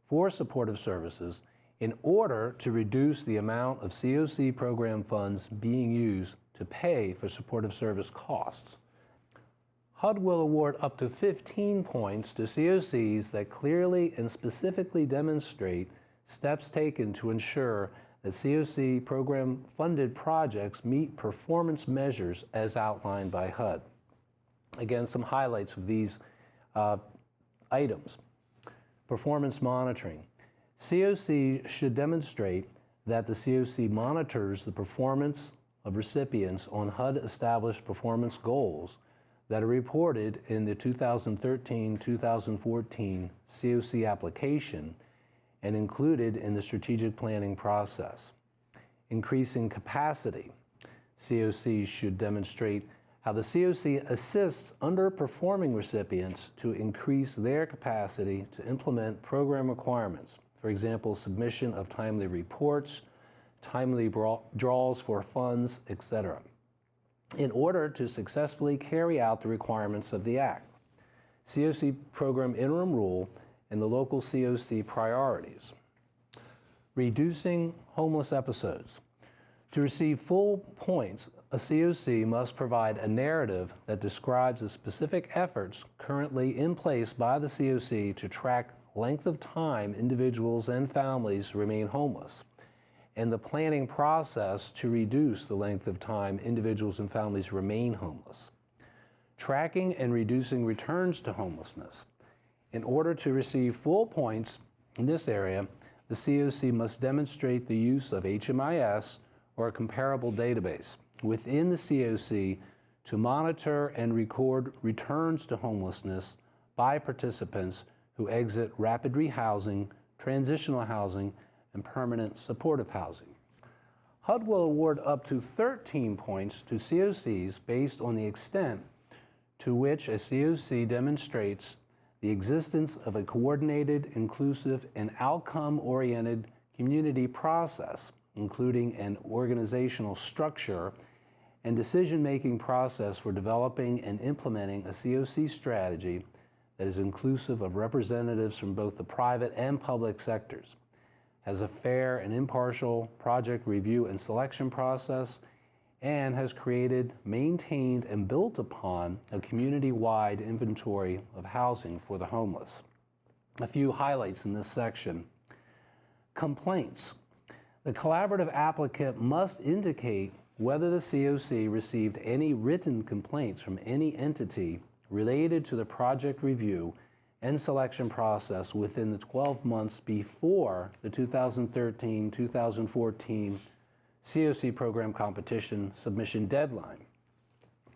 for supportive services in order to reduce the amount of CoC program funds being used to pay for supportive service costs. HUD will award up to 15 points to CoCs that clearly and specifically demonstrate steps taken to ensure that CoC program funded projects meet performance measures as outlined by HUD. Again, some highlights of these items. Performance monitoring. CoC should demonstrate that the CoC monitors the performance of recipients on HUD-established performance goals that are reported in the 2013-2014 CoC application and included in the strategic planning process. Increasing capacity. CoC should demonstrate how the CoC assists underperforming recipients to increase their capacity to implement program requirements. For example, submission of timely reports, timely draws for funds, etc., in order to successfully carry out the requirements of the Act. CoC program interim rule, and the local CoC priorities. Reducing homeless episodes. To receive full points, a CoC must provide a narrative that describes the specific efforts currently in place by the CoC to track length of time individuals and families remain homeless, and the planning process to reduce the length of time individuals and families remain homeless. Tracking and reducing returns to homelessness. In order to receive full points in this area, the CoC must demonstrate the use of HMIS or a comparable database within the CoC to monitor and record returns to homelessness by participants who exit rapid rehousing, transitional housing, and permanent supportive housing. HUD will award up to 13 points to CoCs based on the extent to which a CoC demonstrates the existence of a coordinated, inclusive, and outcome-oriented community process, including an organizational structure and decision-making process for developing and implementing a CoC strategy that is inclusive of representatives from both the private and public sectors, has a fair and impartial project review and selection process, and has created, maintained, and built upon a community-wide inventory of housing for the homeless. A few highlights in this section. Complaints. The collaborative applicant must indicate whether the CoC received any written complaints from any entity related to the project review and selection process within the 12 months before the 2013-2014 CoC program competition submission deadline.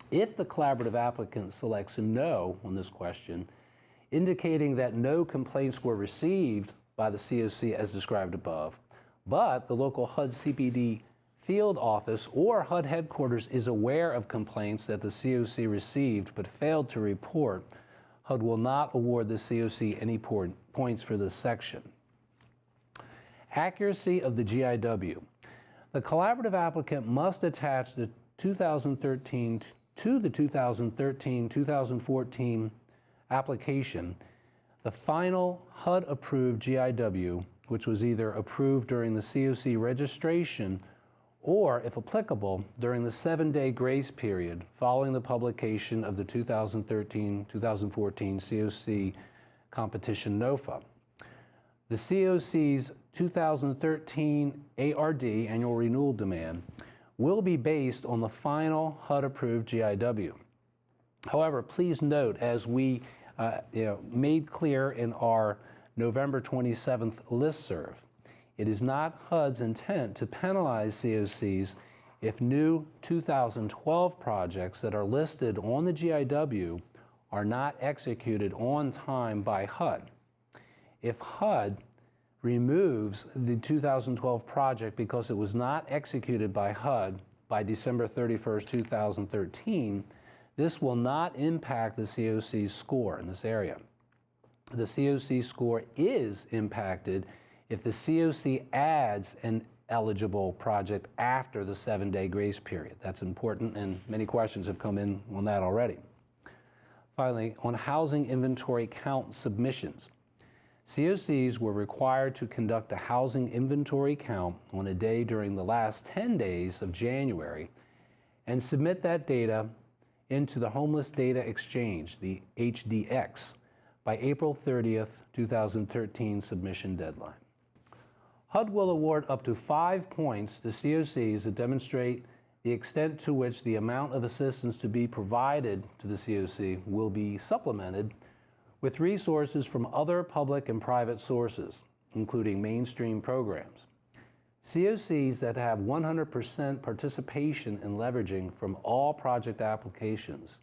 If the collaborative applicant selects no on this question, indicating that no complaints were received by the CoC as described above, but the local HUD CPD field office or HUD headquarters is aware of complaints that the CoC received but failed to report, HUD will not award the CoC any points for this section. Accuracy of the GIW. The collaborative applicant must attach the 2013-2014 application, the final HUD-approved GIW, which was either approved during the CoC registration or, if applicable, during the 7-day grace period following the publication of the 2013-2014 CoC competition NOFA. The CoC's 2013 ARD, annual renewal demand, will be based on the final HUD-approved GIW. However, please note, as we made clear in our November 27th listserv, it is not HUD's intent to penalize CoCs if new 2012 projects that are listed on the GIW are not executed on time by HUD. If HUD removes the 2012 project because it was not executed by HUD by December 31st, 2013, this will not impact the CoC score in this area. The CoC score is impacted if the CoC adds an eligible project after the 7-day grace period. That's important, and many questions have come in on that already. Finally, on housing inventory count submissions. CoCs were required to conduct a housing inventory count on a day during the last 10 days of January and submit that data into the Homeless Data Exchange, the HDX, by April 30th, 2013 submission deadline. HUD will award up to 5 points to CoCs that demonstrate the extent to which the amount of assistance to be provided to the CoC will be supplemented with resources from other public and private sources, including mainstream programs. CoCs that have 100% participation in leveraging from all project applications,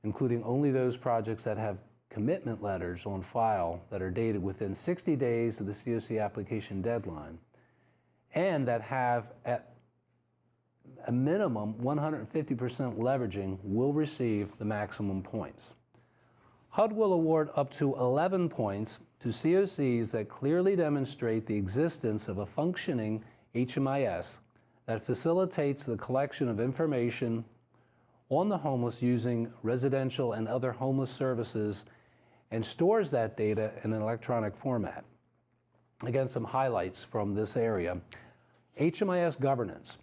including only those projects that have commitment letters on file that are dated within 60 days of the CoC application deadline, and that have at a minimum 150% leveraging will receive the maximum points. HUD will award up to 11 points to CoCs that clearly demonstrate the existence of a functioning HMIS that facilitates the collection of information on the homeless using residential and other homeless services and stores that data in an electronic format. Again, some highlights from this area. HMIS governance.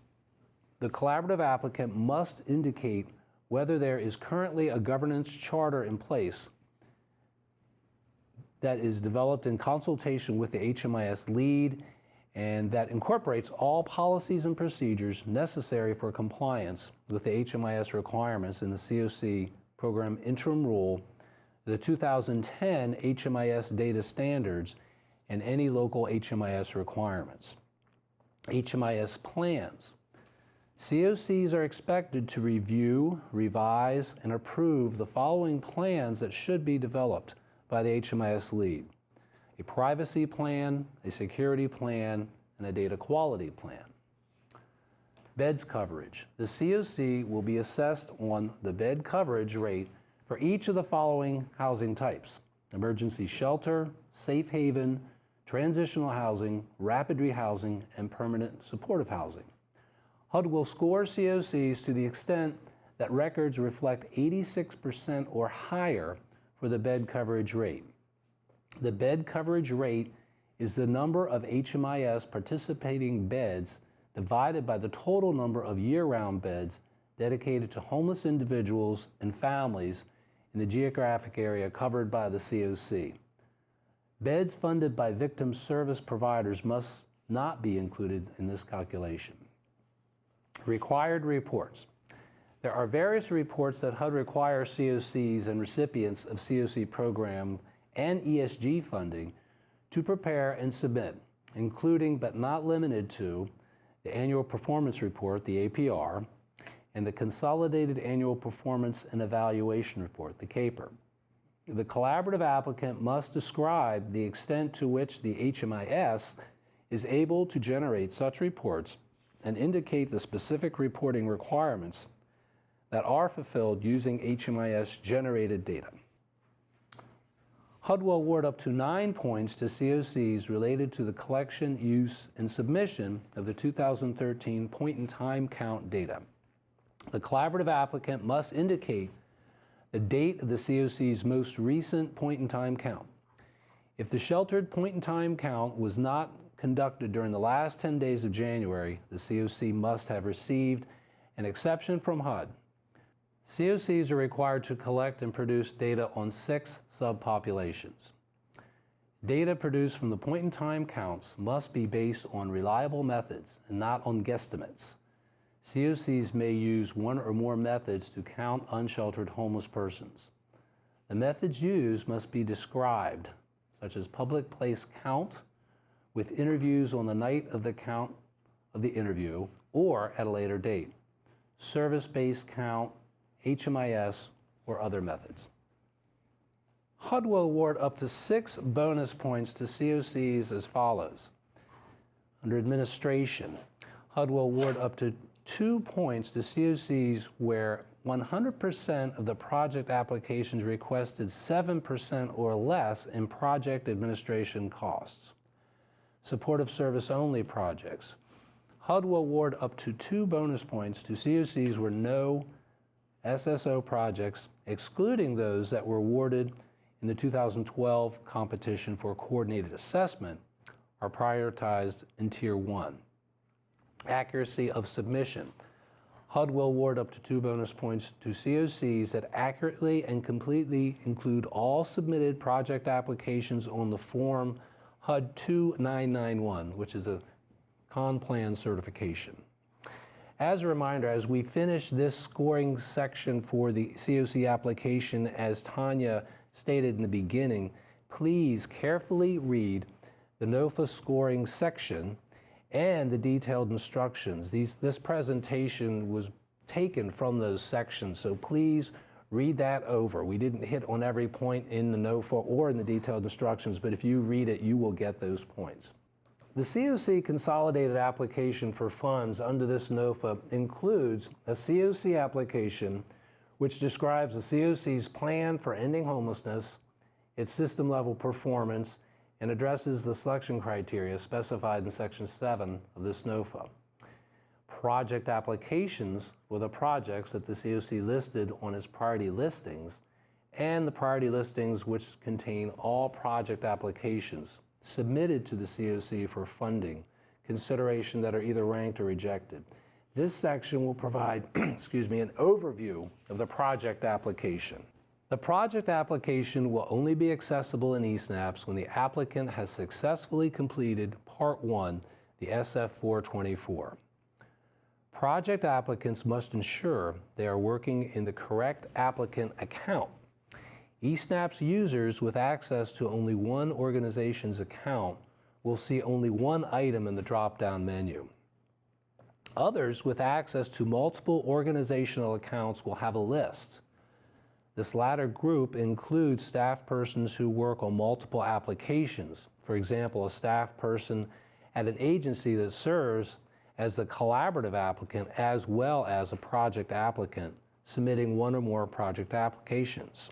The collaborative applicant must indicate whether there is currently a governance charter in place that is developed in consultation with the HMIS lead and that incorporates all policies and procedures necessary for compliance with the HMIS requirements in the CoC Program Interim Rule, the 2010 HMIS data standards, and any local HMIS requirements. HMIS plans. CoCs are expected to review, revise, and approve the following plans that should be developed by the HMIS lead: a privacy plan, a security plan, and a data quality plan. Beds coverage. The CoC will be assessed on the bed coverage rate for each of the following housing types: emergency shelter, safe haven, transitional housing, rapid rehousing, and permanent supportive housing. HUD will score CoCs to the extent that records reflect 86% or higher for the bed coverage rate. The bed coverage rate is the number of HMIS participating beds divided by the total number of year-round beds dedicated to homeless individuals and families in the geographic area covered by the CoC. Beds funded by victim service providers must not be included in this calculation. Required reports. There are various reports that HUD requires CoCs and recipients of CoC program and ESG funding to prepare and submit, including but not limited to the Annual Performance Report, the APR, and the Consolidated Annual Performance and Evaluation Report, the CAPR. The collaborative applicant must describe the extent to which the HMIS is able to generate such reports and indicate the specific reporting requirements that are fulfilled using HMIS-generated data. HUD will award up to 9 points to CoCs related to the collection, use, and submission of the 2013 point-in-time count data. The collaborative applicant must indicate the date of the CoC's most recent point-in-time count. If the sheltered point-in-time count was not conducted during the last 10 days of January, the CoC must have received an exception from HUD. CoCs are required to collect and produce data on 6 subpopulations. Data produced from the point-in-time counts must be based on reliable methods and not on guesstimates. CoCs may use one or more methods to count unsheltered homeless persons. The methods used must be described, such as public place count, with interviews on the night of the count of the interview or at a later date, service-based count, HMIS, or other methods. HUD will award up to 6 bonus points to CoCs as follows. Under administration, HUD will award up to 2 points to CoCs where 100% of the project applications requested 7% or less in project administration costs. Supportive service only projects. HUD will award up to 2 bonus points to CoCs where no SSO projects, excluding those that were awarded in the 2012 competition for coordinated assessment, are prioritized in Tier 1. Accuracy of submission. HUD will award up to 2 bonus points to CoCs that accurately and completely include all submitted project applications on the form HUD 2991, which is a CON-Plan certification. As a reminder, as we finish this scoring section for the CoC application, as Tanya stated in the beginning, please carefully read the NOFA scoring section and the detailed instructions. This presentation was taken from those sections, so please read that over. We didn't hit on every point in the NOFA or in the detailed instructions, but if you read it, you will get those points. The CoC consolidated application for funds under this NOFA includes a CoC application which describes the CoC's plan for ending homelessness, its system-level performance, and addresses the selection criteria specified in Section 7 of this NOFA. Project applications for the projects that the CoC listed on its priority listings and the priority listings, which contain all project applications submitted to the CoC for funding consideration that are either ranked or rejected. This section will provide excuse me, an overview of the project application. The project application will only be accessible in eSNAPS when the applicant has successfully completed Part 1, the SF-424. Project applicants must ensure they are working in the correct applicant account. eSNAPS users with access to only one organization's account will see only one item in the drop-down menu. Others with access to multiple organizational accounts will have a list. This latter group includes staff persons who work on multiple applications. For example, a staff person at an agency that serves as the collaborative applicant as well as a project applicant submitting one or more project applications.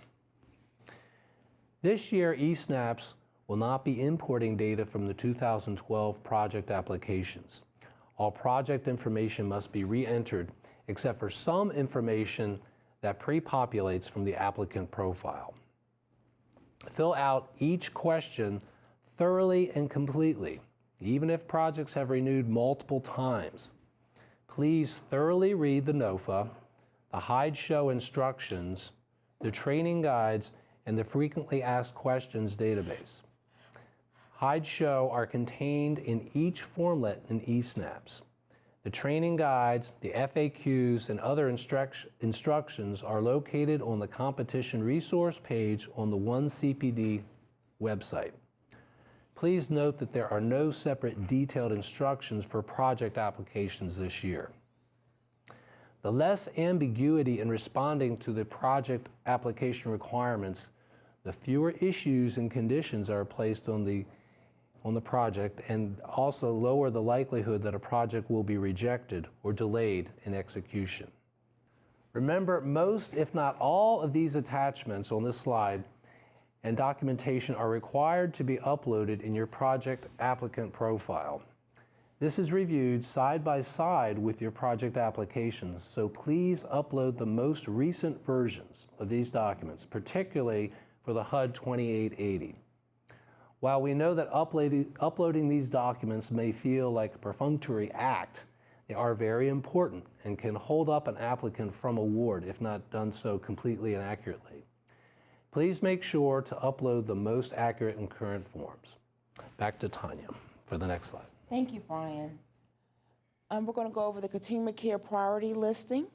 This year, eSNAPS will not be importing data from the 2012 project applications. All project information must be re-entered except for some information that pre-populates from the applicant profile. Fill out each question thoroughly and completely, even if projects have renewed multiple times. Please thoroughly read the NOFA, the hide show instructions, the training guides, and the frequently asked questions database. Hide show are contained in each formlet in eSNAPS. The training guides, the FAQs, and other instructions are located on the competition resource page on the OneCPD website. Please note that there are no separate detailed instructions for project applications this year. The less ambiguity in responding to the project application requirements, the fewer issues and conditions are placed on the project, and also lower the likelihood that a project will be rejected or delayed in execution. Remember, most, if not all, of these attachments on this slide and documentation are required to be uploaded in your project applicant profile. This is reviewed side by side with your project applications, so please upload the most recent versions of these documents, particularly for the HUD 2880. While we know that uploading these documents may feel like a perfunctory act, they are very important and can hold up an applicant from award if not done so completely and accurately. Please make sure to upload the most accurate and current forms. Back to Tanya for the next slide. Thank you, Brian. We're going to go over the Continuum of Care priority listing.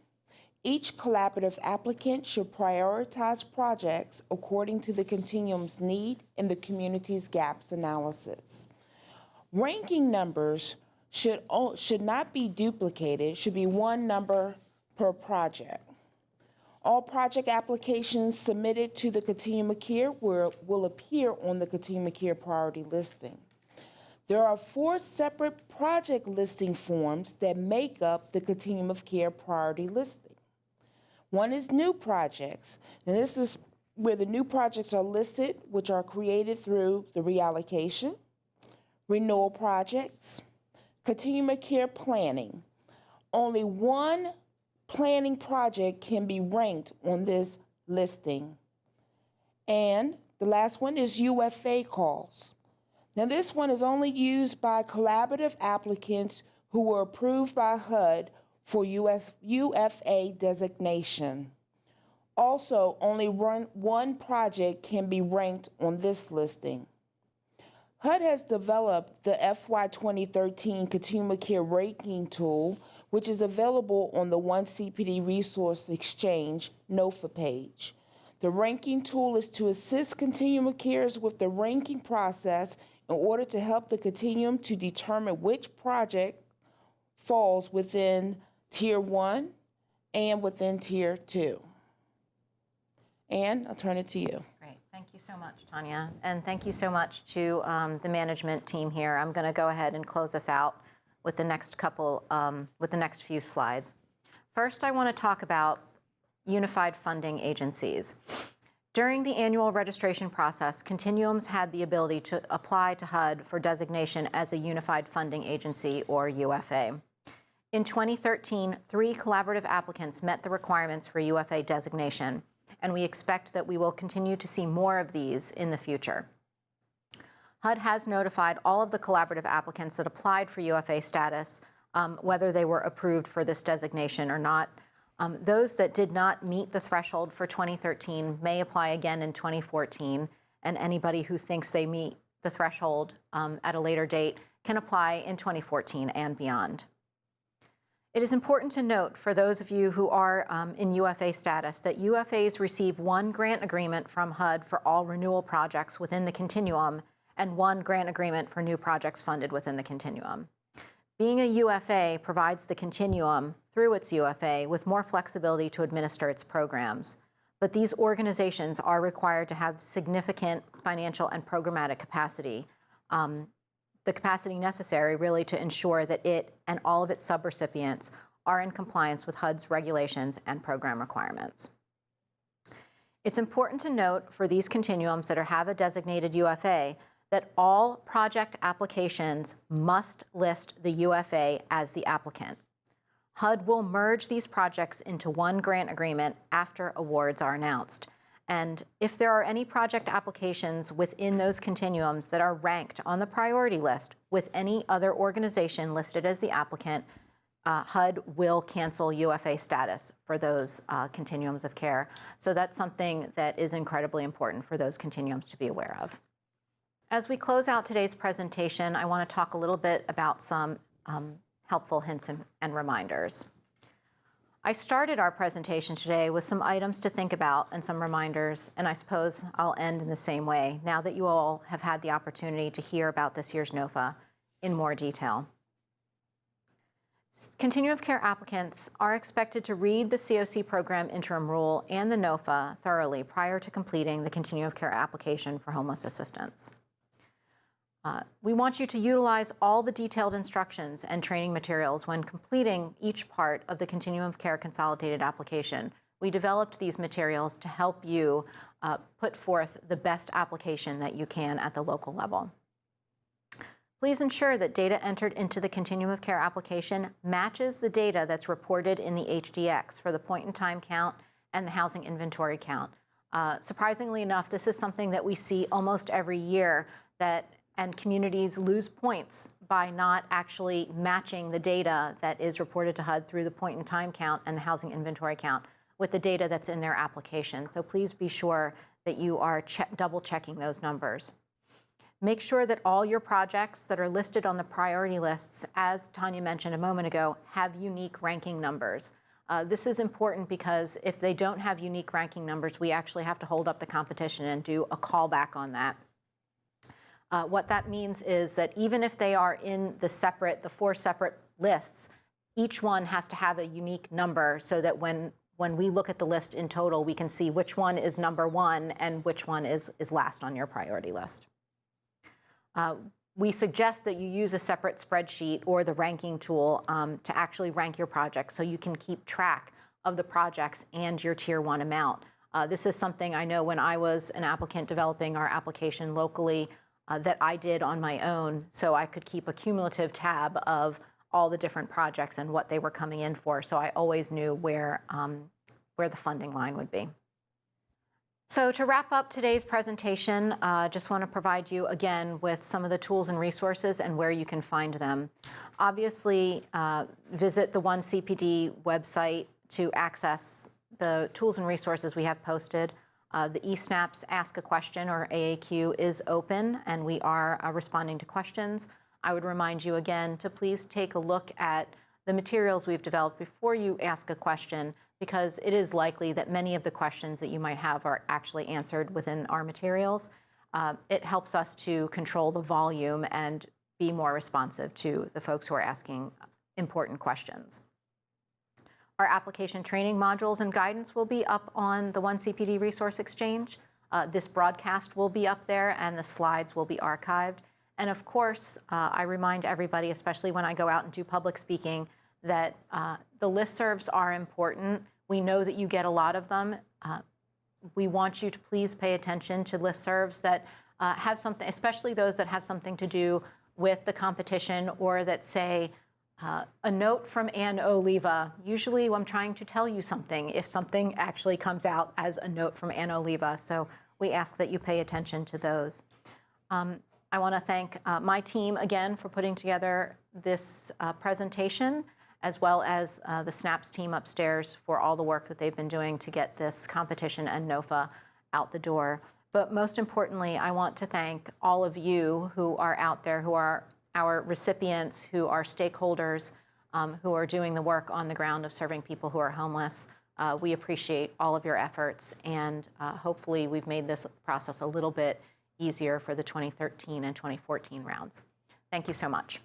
Each collaborative applicant should prioritize projects according to the continuum's need and the community's gaps analysis. Ranking numbers should not be duplicated, should be one number per project. All project applications submitted to the Continuum of Care will appear on the Continuum of Care priority listing. There are 4 separate project listing forms that make up the Continuum of Care priority listing. One is new projects, and this is where the new projects are listed, which are created through the reallocation, renewal projects, Continuum of Care planning. Only one planning project can be ranked on this listing. And the last one is UFA calls. Now this one is only used by collaborative applicants who were approved by HUD for UFA designation. Also, only one project can be ranked on this listing. HUD has developed the FY 2013 Continuum of Care ranking tool, which is available on the OneCPD Resource Exchange NOFA page. The ranking tool is to assist Continuum of Cares with the ranking process in order to help the continuum to determine which project falls within Tier 1 and within Tier 2. Ann, I'll turn it to you. Great. Thank you so much, Tanya. And thank you so much to the management team here. I'm going to go ahead and close us out with the next few slides. First, I want to talk about unified funding agencies. During the annual registration process, Continuums had the ability to apply to HUD for designation as a unified funding agency, or UFA. In 2013, 3 collaborative applicants met the requirements for UFA designation, and we expect that we will continue to see more of these in the future. HUD has notified all of the collaborative applicants that applied for UFA status, whether they were approved for this designation or not. Those that did not meet the threshold for 2013 may apply again in 2014, and anybody who thinks they meet the threshold at a later date can apply in 2014 and beyond. It is important to note for those of you who are in UFA status that UFAs receive one grant agreement from HUD for all renewal projects within the Continuum and one grant agreement for new projects funded within the Continuum. Being a UFA provides the Continuum, through its UFA, with more flexibility to administer its programs. But these organizations are required to have significant financial and programmatic capacity, the capacity necessary really to ensure that it and all of its subrecipients are in compliance with HUD's regulations and program requirements. It's important to note for these continuums that have a designated UFA that all project applications must list the UFA as the applicant. HUD will merge these projects into one grant agreement after awards are announced. And if there are any project applications within those continuums that are ranked on the priority list with any other organization listed as the applicant, HUD will cancel UFA status for those continuums of care. So that's something that is incredibly important for those continuums to be aware of. As we close out today's presentation, I want to talk a little bit about some helpful hints and reminders. I started our presentation today with some items to think about and some reminders, and I suppose I'll end in the same way now that you all have had the opportunity to hear about this year's NOFA in more detail. Continuum of care applicants are expected to read the CoC program interim rule and the NOFA thoroughly prior to completing the Continuum of care application for homeless assistance. We want you to utilize all the detailed instructions and training materials when completing each part of the Continuum of Care Consolidated Application. We developed these materials to help you put forth the best application that you can at the local level. Please ensure that data entered into the Continuum of Care application matches the data that's reported in the HDX for the point-in-time count and the housing inventory count. Surprisingly enough, this is something that we see almost every year, and communities lose points by not actually matching the data that is reported to HUD through the point-in-time count and the housing inventory count with the data that's in their application. So please be sure that you are double-checking those numbers. Make sure that all your projects that are listed on the priority lists, as Tanya mentioned a moment ago, have unique ranking numbers. This is important because if they don't have unique ranking numbers, we actually have to hold up the competition and do a callback on that. What that means is that even if they are in the 4 separate lists, each one has to have a unique number so that when we look at the list in total, we can see which one is number 1 and which one is last on your priority list. We suggest that you use a separate spreadsheet or the ranking tool to actually rank your projects so you can keep track of the projects and your Tier 1 amount. This is something I know when I was an applicant developing our application locally, that I did on my own, so I could keep a cumulative tab of all the different projects and what they were coming in for, so I always knew where the funding line would be. So to wrap up today's presentation, just want to provide you again with some of the tools and resources and where you can find them. Obviously, visit the OneCPD website to access the tools and resources we have posted. The eSNAP's Ask a Question, or AAQ, is open, and we are responding to questions. I would remind you again to please take a look at the materials we've developed before you ask a question, because it is likely that many of the questions that you might have are actually answered within our materials. It helps us to control the volume and be more responsive to the folks who are asking important questions. Our application training modules and guidance will be up on the OneCPD Resource Exchange. This broadcast will be up there and the slides will be archived. And of course, I remind everybody, especially when I go out and do public speaking, that the listservs are important. We know that you get a lot of them. We want you to please pay attention to listservs that have something, especially those that have something to do with the competition or that say, A note from Ann Oliva. Usually I'm trying to tell you something if something actually comes out as a note from Ann Oliva, so we ask that you pay attention to those. I want to thank my team again for putting together this presentation, as well as the SNAPS team upstairs for all the work that they've been doing to get this competition and NOFA out the door. But most importantly, I want to thank all of you who are out there, who are our recipients, who are stakeholders, who are doing the work on the ground of serving people who are homeless. We appreciate all of your efforts, and hopefully we've made this process a little bit easier for the 2013 and 2014 rounds. Thank you so much.